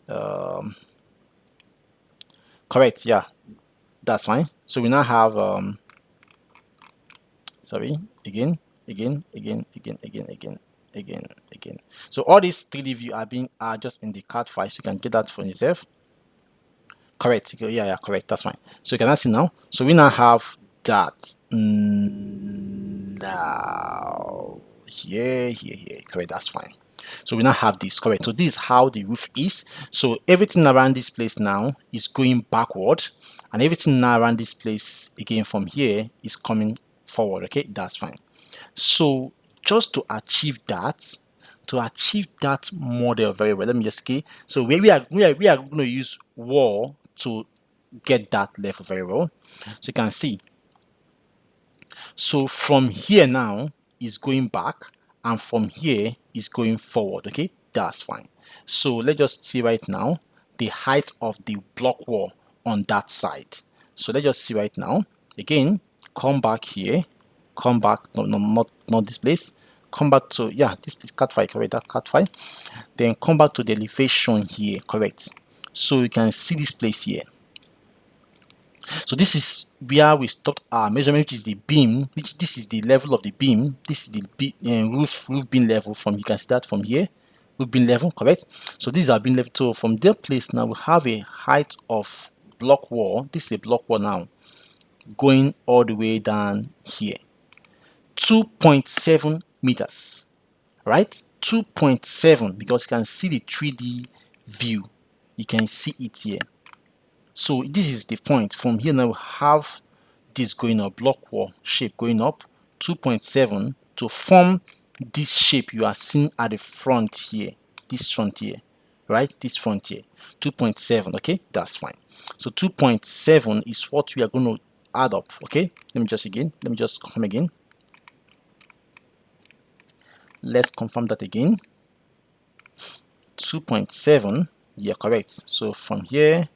Correct. Yeah, that's fine. So we now have sorry, again. So all these 3D view are just in the CAD file, so you can get that for yourself. Correct. Yeah, correct. That's fine. So you can see now. So we now have that now here. Correct. That's fine. So we now have this. Correct. So this is how the roof is. So everything around this place now is going backward, and everything now around this place again from here is coming forward. Okay, that's fine. So just to achieve that model very well, let me just okay. So we are going to use wall to get that level very well. So you can see. So from here now is going back, and from here is going forward. Okay, that's fine. So let's just see right now the height of the block wall on that side. So let's just see right now. Again, come back here. Come back. No, not this place. Come back to, yeah, this place, cat file, correct, that cat file. Then come back to the elevation here, correct. So you can see this place here. So this is where we stopped our measurement, which is the beam, which this is the level of the beam. This is the roof beam level. From, you can see that from here, roof beam level, correct. So these are beam level. So from that place now, we have a height of block wall. This is a block wall now, going all the way down here, 2.7 meters, right? 2.7, because you can see the 3D view. You can see it here. So this is the point. From here now we have this going up, block wall shape going up 2.7 to form this shape you are seeing at the front here, this front here, right? This front here, 2.7. okay, that's fine. So 2.7 is what we are going to add up. Okay, let me just come again. Let's confirm that again. 2.7, yeah, correct. So from here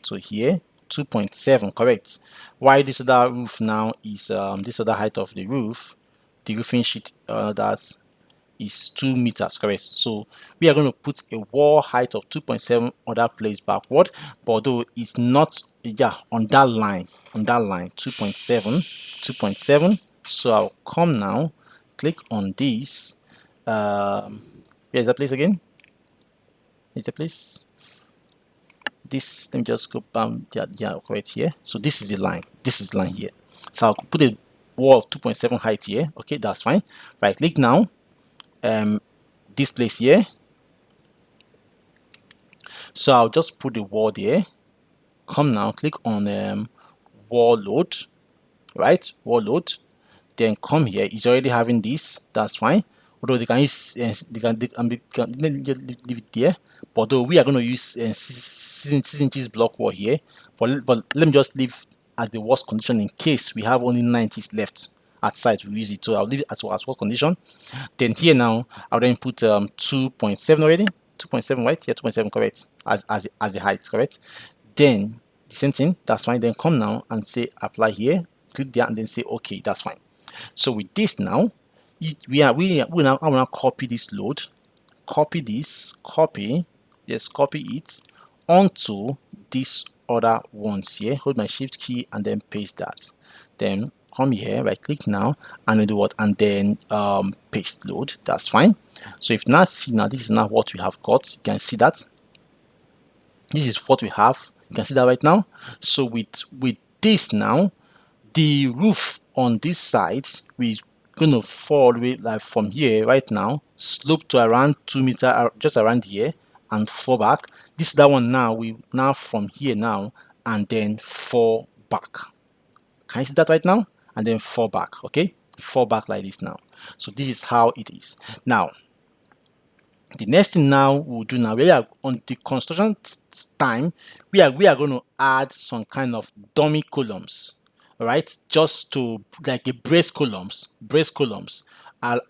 to here, 2.7, correct. Why this other roof now is this other height of the roof, the roofing sheet that is 2 meters, correct. So we are going to put a wall height of 2.7 on that place backward, but although it's not, yeah, on that line 2.7. So I'll come now, click on this. Where's that place again? Is the place? This, let me just go down, yeah, correct here. So this is the line. This is the line here. So I'll put a wall of 2.7 height here. Okay, that's fine. Right click now. This place here. So I'll just put the wall there. Come now, click on wall load. Right, wall load. Then come here. It's already having this. That's fine. although they can use let me just leave it there. But though we are going to use 6 inches block wall here, but let me just leave as the worst condition in case we have only 9 inches left at site we use it. So I'll leave it as worst condition. Then here now I'll then put 2.7 already. 2.7, right? Yeah, 2.7, correct, as the height, correct. Then the same thing, that's fine. Then come now and say apply here, click there, and then say okay, that's fine. So with this now, we now, I want to copy this load, copy this, copy, yes, copy it onto this other ones here. Hold my shift key and then paste that. Then come here, right click now, and then do what? And then paste load. That's fine. So if now see, now this is now what we have got. You can see that this is what we have. You can see that right now. So with this now, the roof on this side, we're gonna fall all the way like from here right now, slope to around 2 meters, just around here, and fall back. This that one now, we now from here now and then fall back. Can you see that right now? And then fall back. Okay, fall back like this now. So this is how it is now. The next thing now we'll do now, we are on the construction time, we are going to add some kind of dummy columns, right? Just to like a brace columns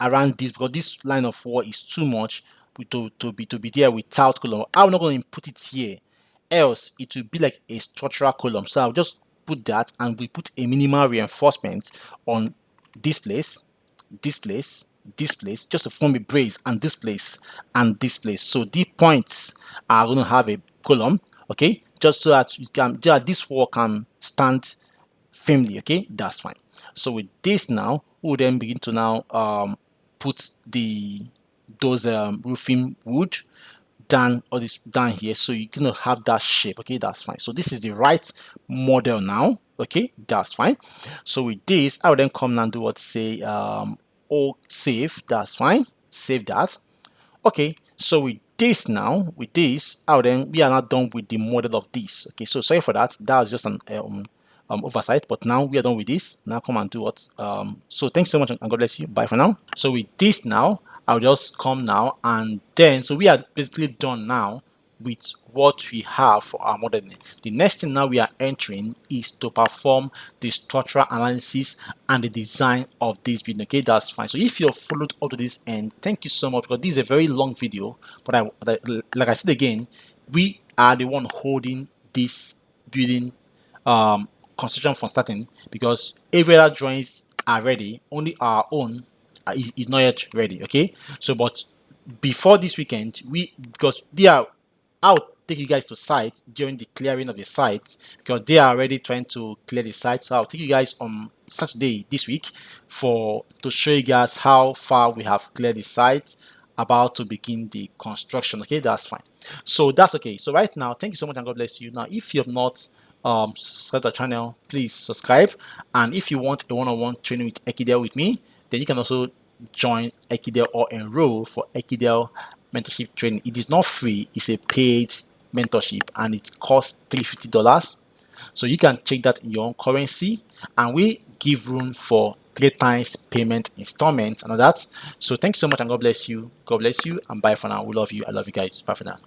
around this, because this line of wall is too much to be there without column. I'm not going to put it here, else it will be like a structural column. So I'll just put that, and we put a minimal reinforcement on this place, this place, this place, just to form a brace, and this place and this place. So the points are going to have a column, okay, just so that this wall can stand firmly. Okay, that's fine. So with this now, we'll then begin to now put those roofing wood down, or this down here, so you're gonna have that shape. Okay, that's fine. So this is the right model now. Okay, that's fine. So with this, I will then come and do what, say oh, save. That's fine, save that. Okay, so with this now, with this, oh, then we are not done with the model of this. Okay, so sorry for that. That was just an oversight, but now we are done with this. Now come and do what. So thanks so much, and God bless you. Bye for now. So with this now, I'll just come now, and then so we are basically done now with what we have for our modeling. The next thing now we are entering is to perform the structural analysis and the design of this building. Okay, that's fine. So if you've followed up to this end, thank you so much, because this is a very long video. But like I said again, we are the one holding this building construction from starting, because every other drawings are ready, only our own is not yet ready. Okay, so but before this weekend, because they are out, take you guys to site during the clearing of the site, because they are already trying to clear the site. So I'll take you guys on Saturday this week to show you guys how far we have cleared the site, about to begin the construction. Okay, that's fine. So that's okay. So right now, thank you so much, and God bless you. Now, if you have not subscribed to the channel, please subscribe. And if you want a one-on-one training with Ekidel with me, then you can also join Ekidel or enroll for Ekidel mentorship training. It is not free, it's a paid mentorship, and it costs $350. So you can check that in your own currency, and we give room for 3 times payment installment and all that. So thanks so much, and God bless you. God bless you, and bye for now. We love you. I love you guys. Bye for now.